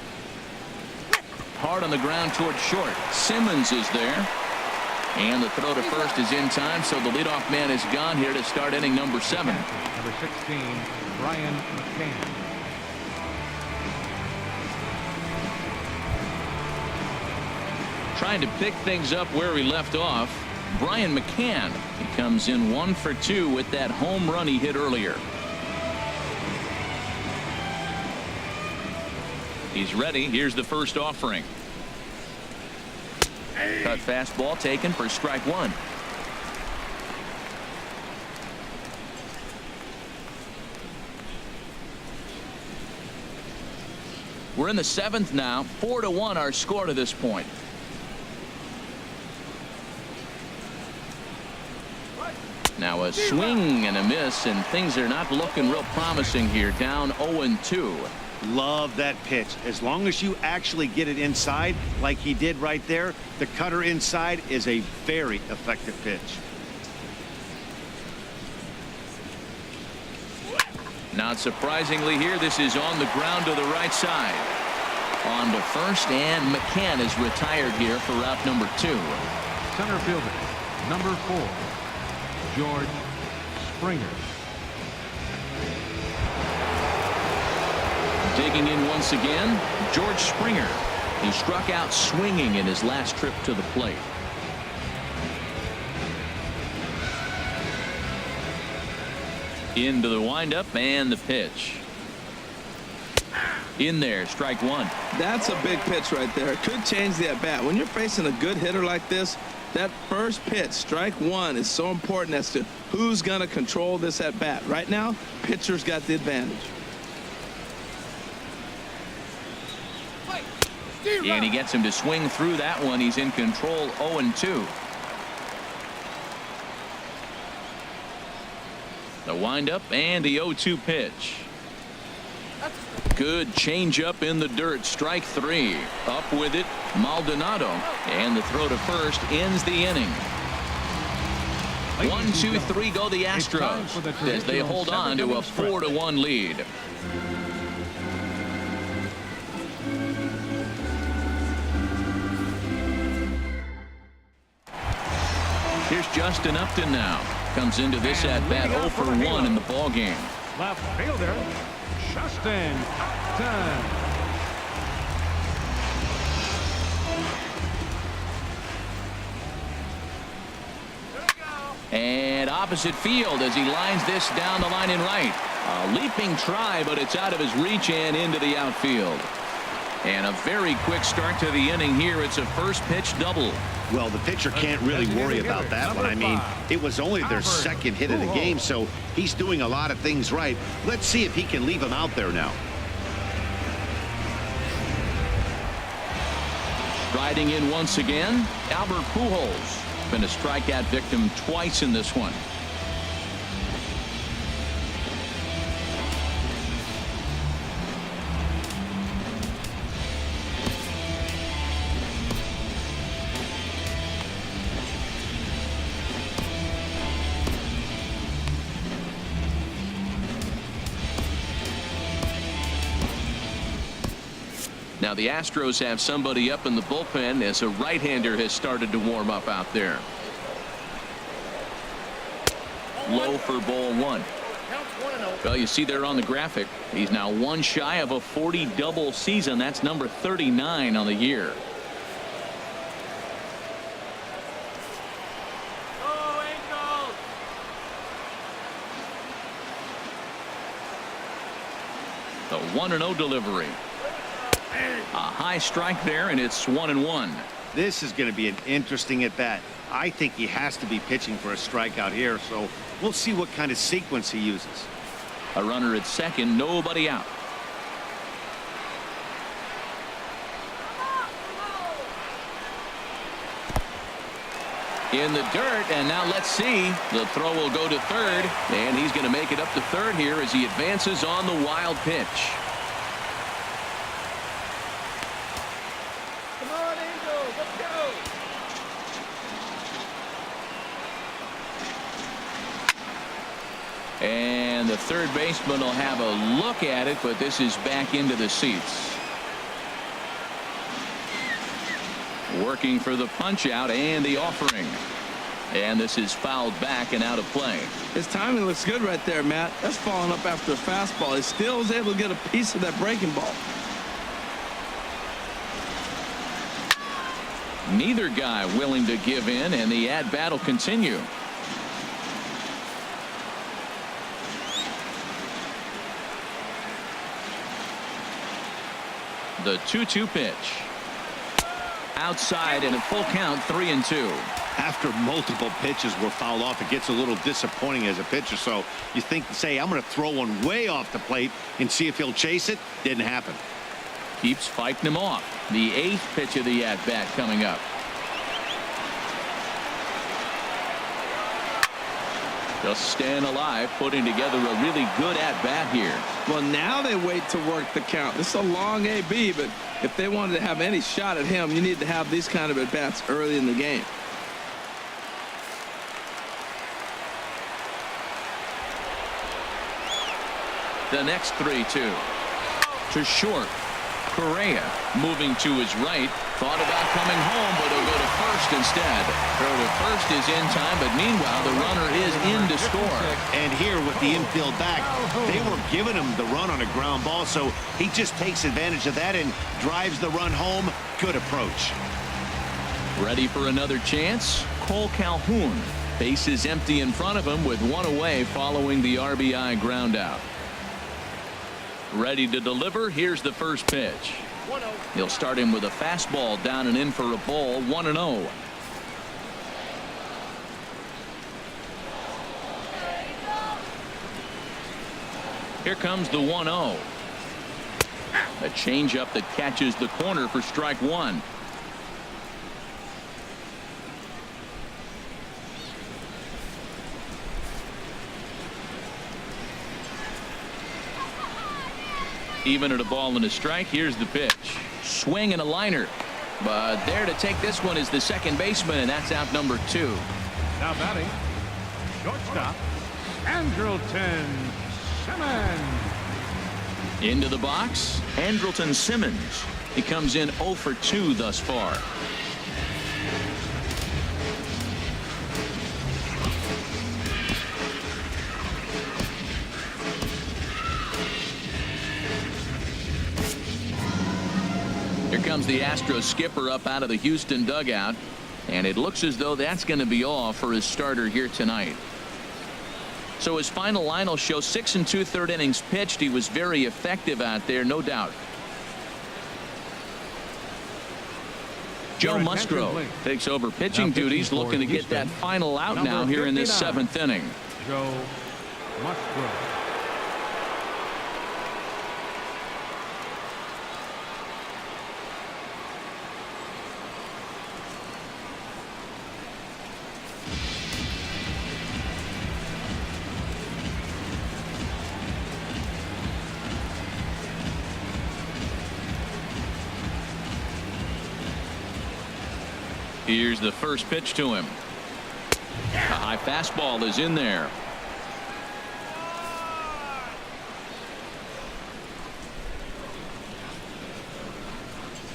Hard on the ground toward short. Simmons is there. And the throw to first is in time, so the leadoff man is gone here to start inning number 7. Number 16, Brian McCann. Trying to pick things up where he left off. Brian McCann. He comes in 1 for 2 with that home run he hit earlier. He's ready. Here's the first offering. Cut fastball taken for strike 1. We're in the 7th now. 4-1 our score to this point. Now a swing and a miss, and things are not looking real promising here. Down 0-2. Love that pitch. As long as you actually get it inside like he did right there, the cutter inside is a very effective pitch. Not surprisingly here, this is on the ground to the right side. On to first, and McCann is retired here for route number 2. Center fielder, number 4, George Springer. Digging in once again, George Springer. He struck out swinging in his last trip to the plate. Into the windup and the pitch. In there, strike 1. That's a big pitch right there. It could change the at-bat. When you're facing a good hitter like this, that first pitch, strike 1, is so important as to who's going to control this at-bat. Right now, pitcher's got the advantage. And he gets him to swing through that one. He's in control. 0-2. The windup and the 0-2 pitch. Good changeup in the dirt. Strike 3. Up with it, Maldonado. And the throw to first ends the inning. 1, 2, 3 go the Astros as they hold on to a 4-1 lead. Here's Justin Upton now. Comes into this at bat 0 for 1 in the ball game. Left fielder, Justin Upton. And opposite field as he lines this down the line in right. A leaping try, but it's out of his reach and into the outfield. And a very quick start to the inning here. It's a first pitch double. Well, the pitcher can't really worry about that one. I mean, it was only their second hit of the game, so he's doing a lot of things right. Let's see if he can leave him out there now. Striding in once again, Albert Pujols. Been a strikeout victim twice in this one. Now the Astros have somebody up in the bullpen as a right-hander has started to warm up out there. Low for ball 1. Well, you see there on the graphic, he's now 1 shy of a 40 double season. That's number 39 on the year. The 1-0 delivery. A high strike there, and it's 1-1. This is going to be an interesting at bat. I think he has to be pitching for a strikeout here, so we'll see what kind of sequence he uses. A runner at second, nobody out. In the dirt, and now let's see. The throw will go to third, and he's going to make it up to third here as he advances on the wild pitch. And the the third baseman will have a look at it, but this is back into the seats. Working for the punch out and the offering. And this is fouled back and out of play. His timing looks good right there, Matt. That's falling up after a fastball. He still was able to get a piece of that breaking ball. Neither guy willing to give in, and the at-bat will continue. The 2-2 pitch. Outside and a full count, 3-2. After multiple pitches were fouled off, it gets a little disappointing as a pitcher. So you think, say, I'm going to throw one way off the plate and see if he'll chase it. Didn't happen. Keeps fighting him off. The 8th pitch of the at-bat coming up. Just staying alive, putting together a really good at-bat here. Well, now they wait to work the count. This is a long AB, but if they wanted to have any shot at him, you need to have these kind of at-bats early in the game. The next 3-2. To short. Correa moving to his right. Thought about coming home, but he'll go to first instead. Throw to first is in time, but meanwhile the runner is in to score. And here with the infield back, they were giving him the run on a ground ball, so he just takes advantage of that and drives the run home. Good approach. Ready for another chance? Cole Calhoun. Base is empty in front of him with one away following the RBI ground out. Ready to deliver. Here's the first pitch. He'll start him with a fastball down and in for a ball. 1-0. Here comes the 1-0. A changeup that catches the corner for strike one. Even at a ball and a strike. Here's the pitch. Swing and a liner. But there to take this one is the second baseman, and that's out number 2. Now batting, shortstop, Andrelton Simmons. Into the box, Andrelton Simmons. He comes in 0 for 2 thus far. Here comes the Astros skipper up out of the Houston dugout, and it looks as though that's going to be all for his starter here tonight. So his final line will show 6 2/3 innings pitched. He was very effective out there, no doubt. Joe Musgrove takes over pitching duties, looking to get that final out now here in this 7th inning. Joe Musgrove. Here's the first pitch to him. A high fastball is in there.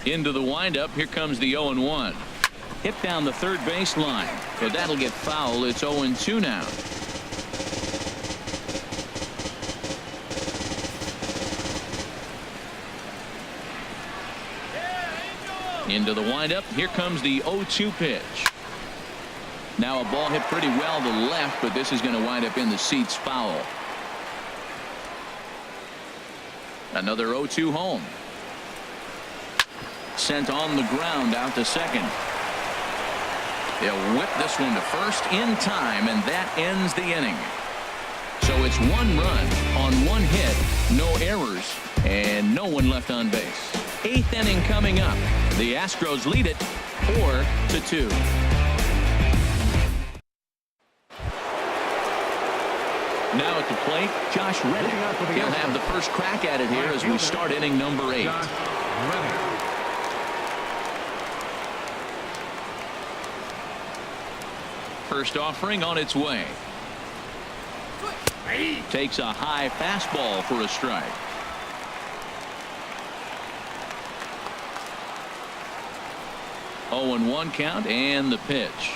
Into the windup. Here comes the 0-1. Hit down the third baseline, but that'll get foul. It's 0-2 now. Into the windup. Here comes the 0-2 pitch. Now a ball hit pretty well to the left, but this is going to wind up in the seats, foul. Another 0-2 home. Sent on the ground out to second. They'll whip this one to first in time, and that ends the inning. So it's 1 run on 1 hit, no errors, and no one left on base. 8th inning coming up. The Astros lead it 4-2. Now at the plate, Josh Reddick. He'll have the first crack at it here as we start inning number 8. First offering on its way. Takes a high fastball for a strike. Oh, and 1 count, and the pitch.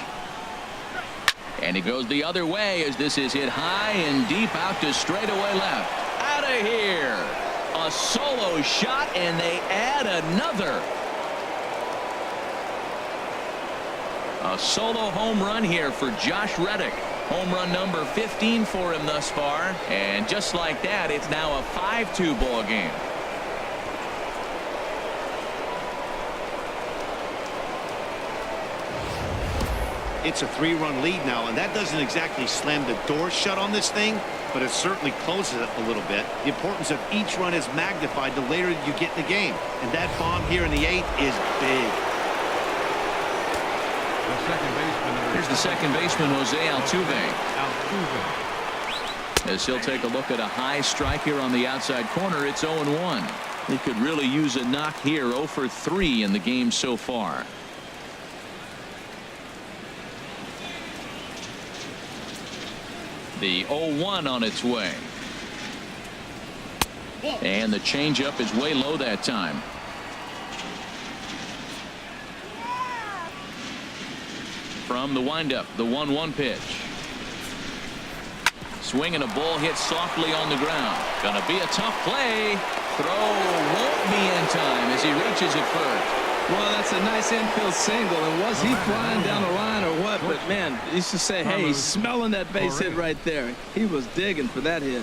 And he goes the other way as this is hit high and deep out to straightaway left. Out of here. A solo shot, and they add another. A solo home run here for Josh Reddick. Home run number 15 for him thus far. And just like that, it's now a 5-2 ball game. It's a 3-run lead now, and that doesn't exactly slam the door shut on this thing, but it certainly closes it a little bit. The importance of each run is magnified the later you get in the game, and that bomb here in the 8th is big. Here's the second baseman, Jose Altuve. As he'll take a look at a high strike here on the outside corner. It's 0-1. He could really use a knock here. 0 for 3 in the game so far. The 0-1 on its way. And the changeup is way low that time. From the windup, the 1-1 pitch. Swing and a ball hit softly on the ground. Gonna be a tough play. Throw won't be in time as he reaches it first. Well, that's a nice infield single, and was he flying down the line or what? But man, you used to say, hey, he's smelling that base hit right there. He was digging for that hit.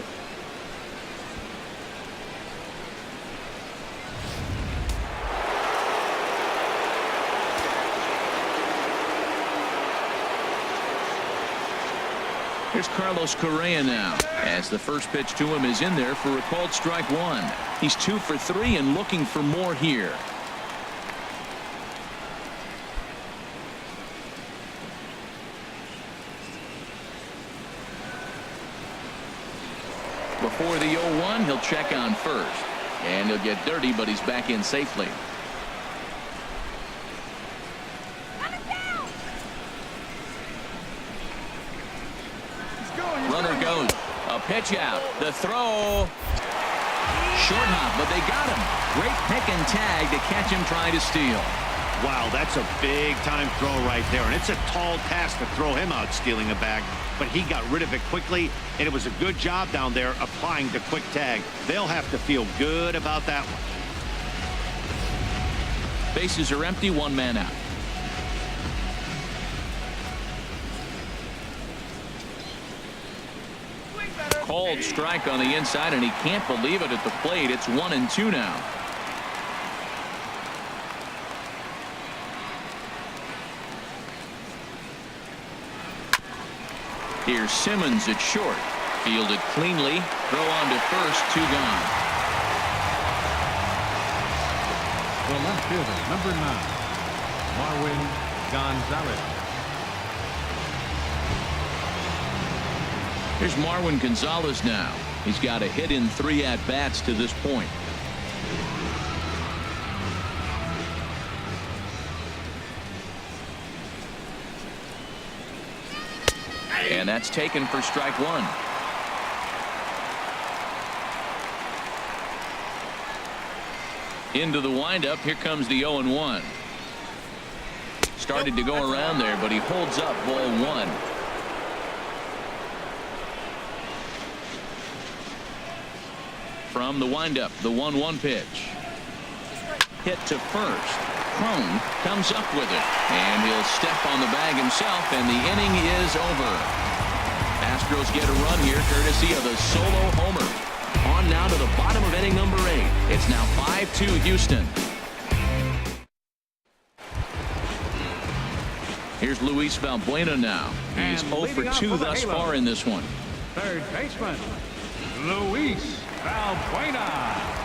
Here's Carlos Correa now, as the first pitch to him is in there for a called strike 1. He's 2 for 3 and looking for more here. Before the 0-1, he'll check on first, and he'll get dirty, but he's back in safely. Runner goes. A pitch out. The throw. Short hop, but they got him. Great pick and tag to catch him trying to steal. Wow, that's a big-time throw right there, and it's a tall task to throw him out stealing a bag, but he got rid of it quickly, and it was a good job down there applying the quick tag. They'll have to feel good about that one. Bases are empty, 1 man out. Called strike on the inside, and he can't believe it at the plate. It's 1-2 now. Here's Simmons at short. Fielded cleanly. Throw on to first. 2 gone. The left fielder, number 9, Marwin Gonzalez. Here's Marwin Gonzalez now. He's got a hit in 3 at-bats to this point. And that's taken for strike 1. Into the windup. Here comes the 0-1. Started to go around there, but he holds up ball 1. From the windup, the 1-1 pitch. Hit to first. Crone comes up with it, and he'll step on the bag himself, and the inning is over. Astros get a run here courtesy of the solo homer. On now to the bottom of inning number 8. It's now 5-2 Houston. Here's Luis Valbuena now. He's 0 for 2 thus far in this one. Third baseman, Luis Valbuena.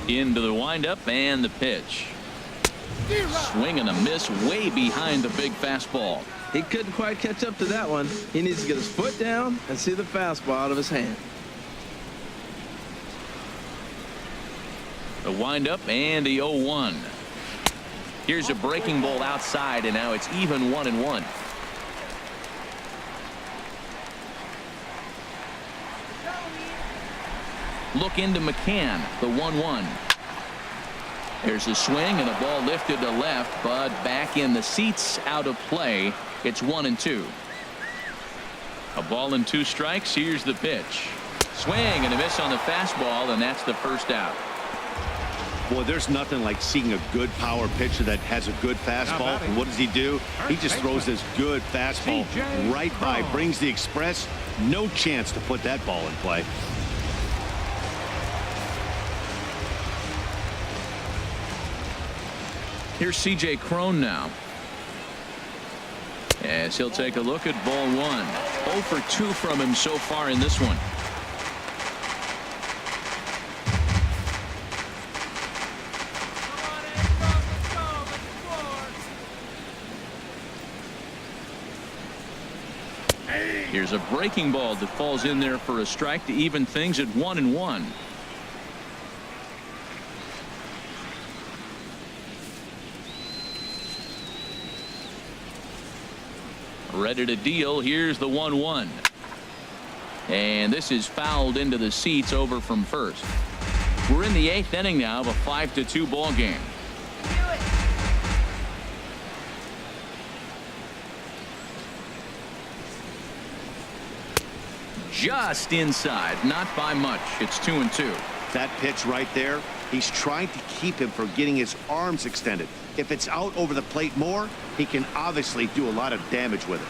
Into the windup and the pitch. Swing and a miss way behind the big fastball. He couldn't quite catch up to that one. He needs to get his foot down and see the fastball out of his hand. The windup and the 0-1. Here's a breaking ball outside, and now it's even 1-1. Look into McCann, the 1-1. There's a swing and a ball lifted to left, but back in the seats, out of play. It's 1-2. A ball and 2 strikes. Here's the pitch. Swing and a miss on the fastball, and that's the first out. Well, there's nothing like seeing a good power pitcher that has a good fastball. And what does he do? He just throws this good fastball right by, brings the express. No chance to put that ball in play. Here's C.J. Cron now. As he'll take a look at ball 1. 0 for 2 from him so far in this one. Here's a breaking ball that falls in there for a strike to even things at 1-1. Ready to deal. Here's the 1-1. And this is fouled into the seats over from first. We're in the 8th inning now of a 5-2 ball game. Just inside, not by much. It's 2-2. That pitch right there, he's trying to keep him from getting his arms extended. If it's out over the plate more, he can obviously do a lot of damage with it.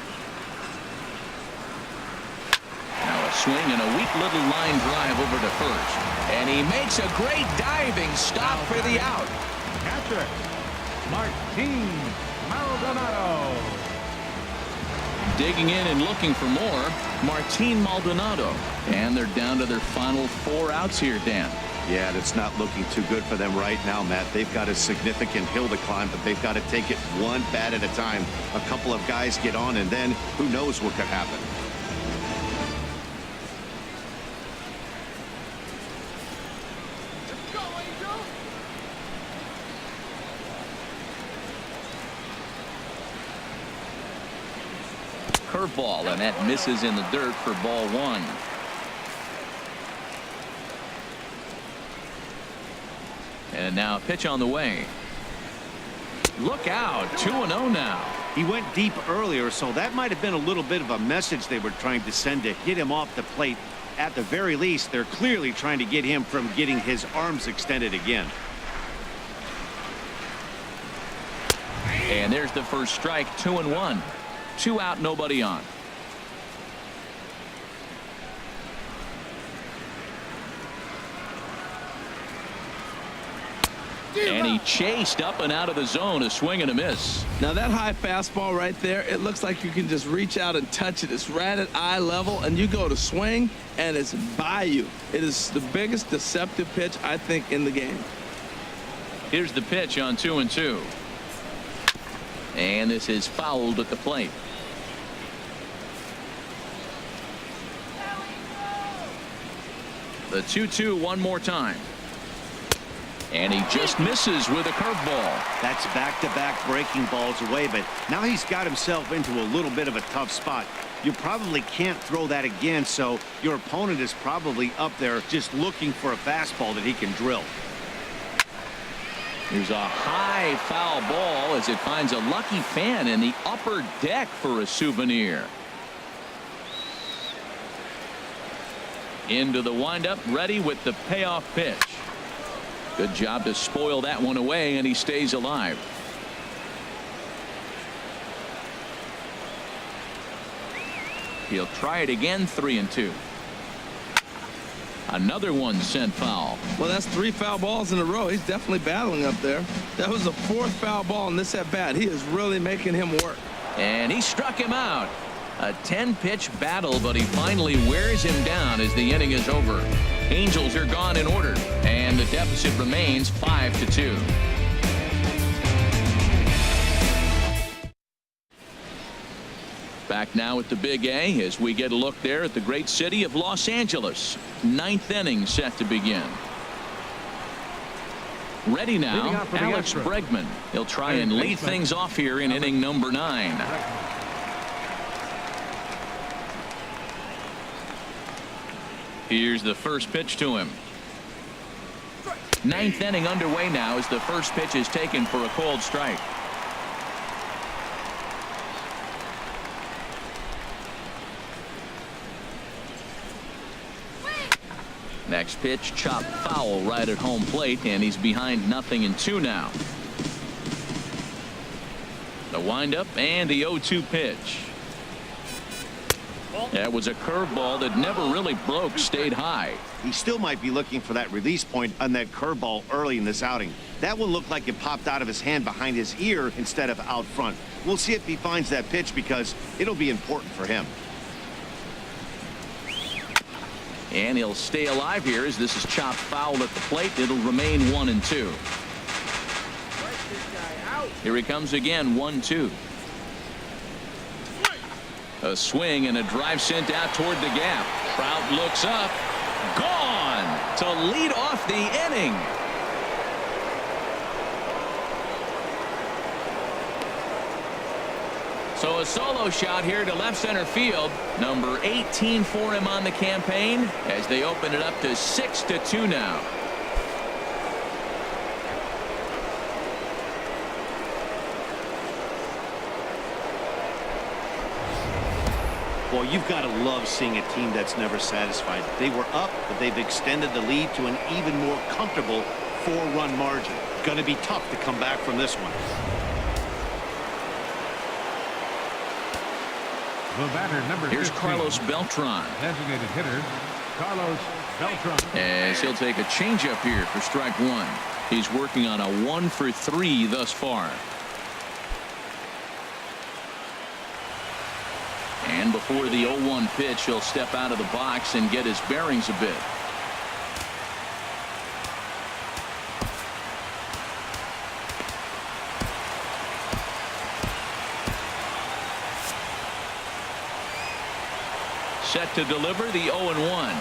Now a swing and a weak little line drive over to first. And he makes a great diving stop for the out. Catcher, Martin Maldonado. Digging in and looking for more, Martin Maldonado. And they're down to their final 4 outs here, Dan. Yeah, that's not looking too good for them right now, Matt. They've got a significant hill to climb, but they've got to take it one bat at a time. A couple of guys get on, and then who knows what could happen. Curveball, and that misses in the dirt for ball 1. And now a pitch on the way. Look out, 2-0 now. He went deep earlier, so that might have been a little bit of a message they were trying to send to get him off the plate. At the very least, they're clearly trying to get him from getting his arms extended again. And there's the first strike, 2-1. 2 out, nobody on. And he chased up and out of the zone, a swing and a miss. Now that high fastball right there, it looks like you can just reach out and touch it. It's right at eye level, and you go to swing, and it's by you. It is the biggest deceptive pitch, I think, in the game. Here's the pitch on 2-2. And this is fouled at the plate. The 2-2 one more time. And he just misses with a curveball. That's back-to-back breaking balls away, but now he's got himself into a little bit of a tough spot. You probably can't throw that again, so your opponent is probably up there just looking for a fastball that he can drill. Here's a high foul ball as it finds a lucky fan in the upper deck for a souvenir. Into the windup, ready with the payoff pitch. Good job to spoil that one away, and he stays alive. He'll try it again, 3-2. Another one sent foul. Well, that's 3 foul balls in a row. He's definitely battling up there. That was the 4th foul ball in this at bat. He is really making him work. And he struck him out. A 10-pitch battle, but he finally wears him down as the inning is over. Angels are gone in order, and the deficit remains 5-2. Back now at the Big A as we get a look there at the great city of Los Angeles. 9th inning set to begin. Ready now, Leading off for the Alex Astros. Bregman. He'll try and lead things off here in inning number 9. Here's the first pitch to him. 9th inning underway now as the first pitch is taken for a called strike. Next pitch, chopped foul right at home plate, and he's behind 0-2 now. The windup and the 0-2 pitch. That was a curveball that never really broke, stayed high. He still might be looking for that release point on that curveball early in this outing. That one looked like it popped out of his hand behind his ear instead of out front. We'll see if he finds that pitch because it'll be important for him. And he'll stay alive here as this is chopped foul at the plate. It'll remain 1-2. Here he comes again, 1-2. A swing and a drive sent out toward the gap. Trout looks up. Gone to lead off the inning. So a solo shot here to left center field. Number 18 for him on the campaign as they open it up to 6-2 now. Well, you've got to love seeing a team that's never satisfied. They were up, but they've extended the lead to an even more comfortable 4-run margin. Going to be tough to come back from this one. The batter, number Here's 15, Carlos Beltran. designated hitter, Carlos Beltran. As he'll take a changeup here for strike 1. He's working on a 1-for-3 thus far. And before the 0-1 pitch, he'll step out of the box and get his bearings a bit. Set to deliver the 0-1.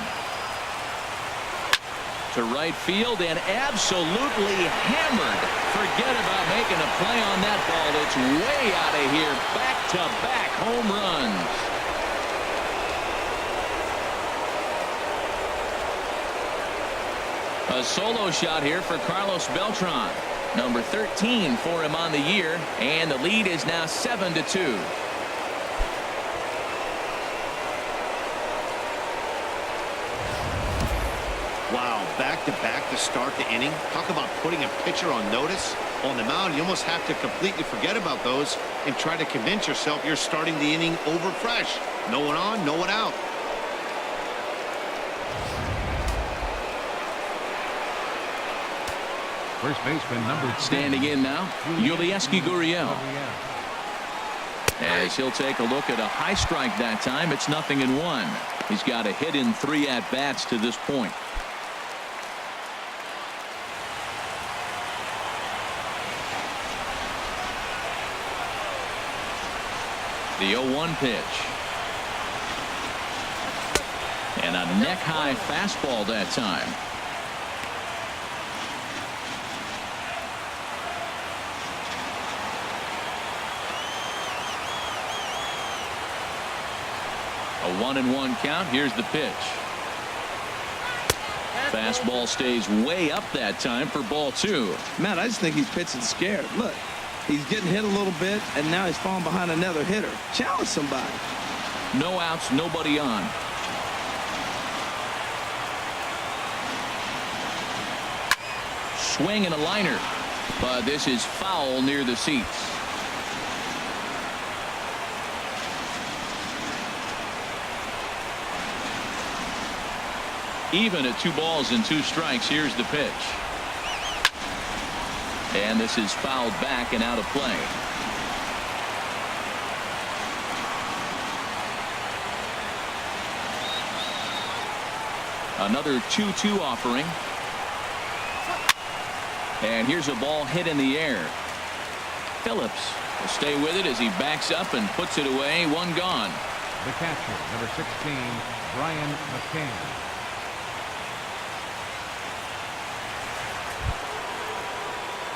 To right field and absolutely hammered. Forget about making a play on that ball. It's way out of here. Back-to-back home runs. A solo shot here for Carlos Beltran. Number 13 for him on the year, and the lead is now 7-2. Wow, back-to-back to start the inning. Talk about putting a pitcher on notice. On the mound, you almost have to completely forget about those and try to convince yourself you're starting the inning over fresh. No one on, no one out. First baseman, number 10. Standing in now, Yulieski Gurriel. As he'll take a look at a high strike that time, it's 0-1. He's got a hit in 3 at-bats to this point. The 0-1 pitch. And a neck-high fastball that time. A 1-1 count. Here's the pitch. Fastball stays way up that time for ball 2. Matt, I just think he's pitching scared. Look, he's getting hit a little bit, and now he's falling behind another hitter. Challenge somebody. No outs, nobody on. Swing and a liner, but this is foul near the seats. Even at 2 balls and 2 strikes. Here's the pitch. And this is fouled back and out of play. Another 2-2 offering. And here's a ball hit in the air. Phillips will stay with it as he backs up and puts it away. 1 gone. The catcher, number 16, Brian McCann.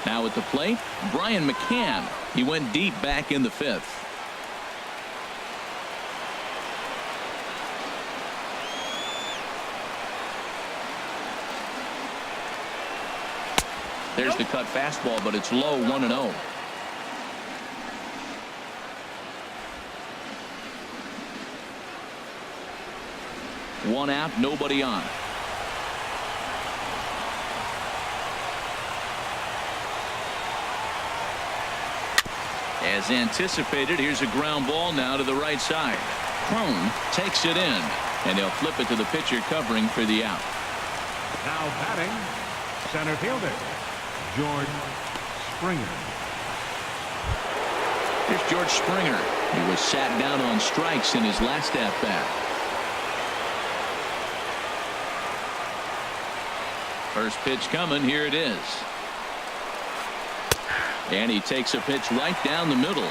Now at the plate, Brian McCann. He went deep back in the 5th. There's the cut fastball, but it's low, 1-0. One out, nobody on. As anticipated, here's a ground ball now to the right side. Crone takes it in, and he'll flip it to the pitcher covering for the out. Now batting, center fielder, George Springer. Here's George Springer. He was sat down on strikes in his last at-bat. First pitch coming. Here it is. And he takes a pitch right down the middle.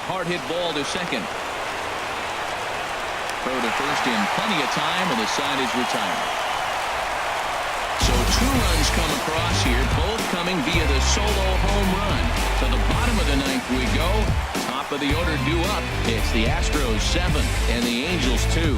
Hard hit ball to second. Throw to first in plenty of time, and the side is retired. So 2 runs come across here, both coming via the solo home run. To the bottom of the 9th we go. Top of the order due up. It's the Astros 7 and the Angels 2.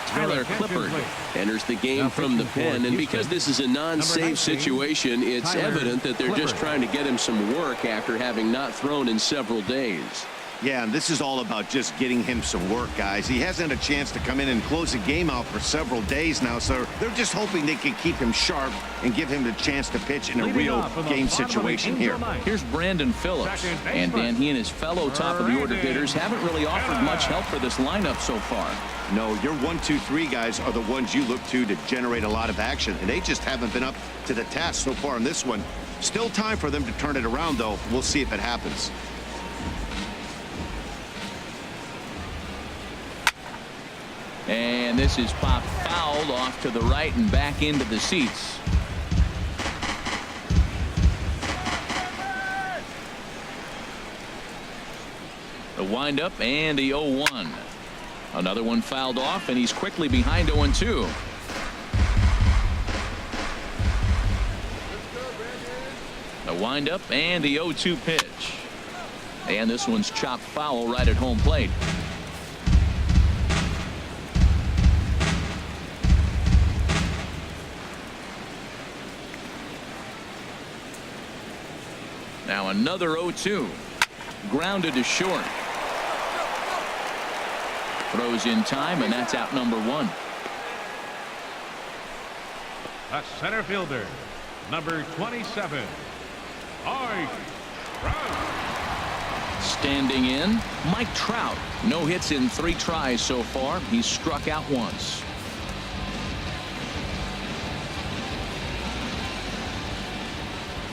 Tyler Clippard enters the game from the pen, and because this is a non-save situation, it's evident that they're just trying to get him some work after having not thrown in several days. Yeah, and this is all about just getting him some work, guys. He hasn't had a chance to come in and close the game out for several days now, so they're just hoping they can keep him sharp and give him the chance to pitch in a real game situation here. Here's Brandon Phillips, and Dan, he and his fellow top of the order hitters haven't really offered much help for this lineup so far. No, your 1, 2, 3 guys are the ones you look to generate a lot of action, and they just haven't been up to the task so far in this one. Still time for them to turn it around, though. We'll see if it happens. And this is popped foul off to the right and back into the seats. The windup and the 0-1. Another one fouled off, and he's quickly behind 0-2. The windup and the 0-2 pitch. And this one's chopped foul right at home plate. Now another 0-2. Grounded to short. Throws in time, and that's out number 1. A center fielder, number 27, Mike Trout. Standing in, Mike Trout. No hits in 3 tries so far. He's struck out once.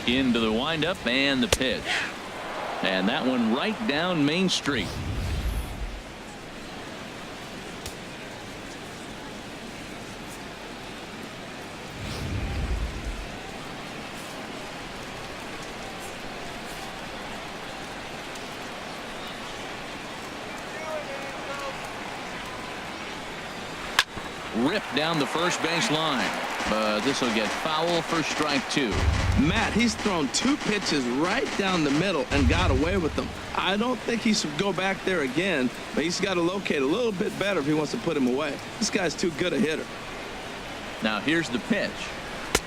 Into the windup and the pitch. And that one right down Main Street. Ripped down the first base line. But this will get foul for strike 2. Matt, he's thrown 2 pitches right down the middle and got away with them. I don't think he should go back there again, but he's got to locate a little bit better if he wants to put him away. This guy's too good a hitter. Now here's the pitch.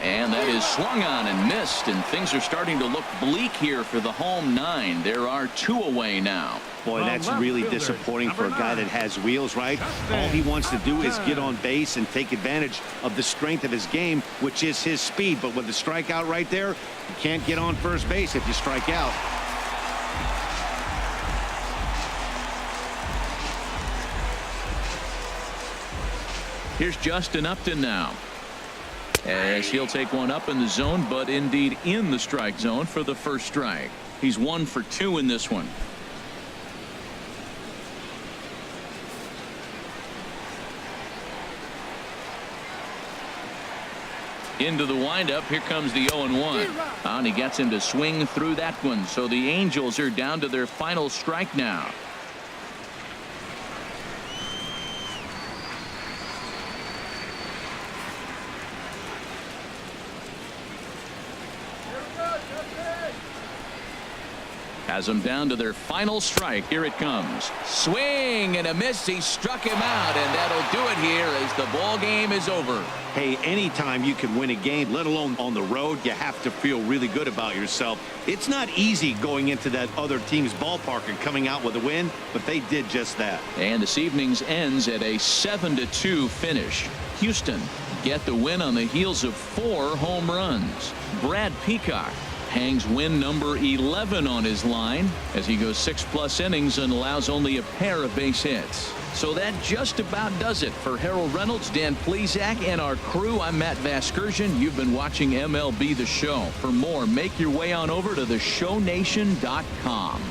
And that is swung on and missed, and things are starting to look bleak here for the home 9. There are 2 away now. Boy, that's really disappointing for a guy that has wheels, right? All he wants to do is get on base and take advantage of the strength of his game, which is his speed. But with the strikeout right there, you can't get on first base if you strike out. Here's Justin Upton now, as he'll take one up in the zone, but indeed in the strike zone for the first strike. He's 1 for 2 in this one. Into the windup. Here comes the 0-1. And he gets him to swing through that one. So the Angels are down to their final strike now. Has them down to their final strike. Here it comes. Swing and a miss. He struck him out, and that'll do it here as the ball game is over. Hey, anytime you can win a game, let alone on the road, you have to feel really good about yourself. It's not easy going into that other team's ballpark and coming out with a win, but they did just that. And this evening's ends at a 7-2 finish. Houston get the win on the heels of 4 home runs. Brad Peacock hangs win number 11 on his line as he goes 6+ innings and allows only a pair of base hits. So that just about does it for Harold Reynolds, Dan Plesac, and our crew. I'm Matt Vasgersian. You've been watching MLB The Show. For more, make your way on over to theshownation.com.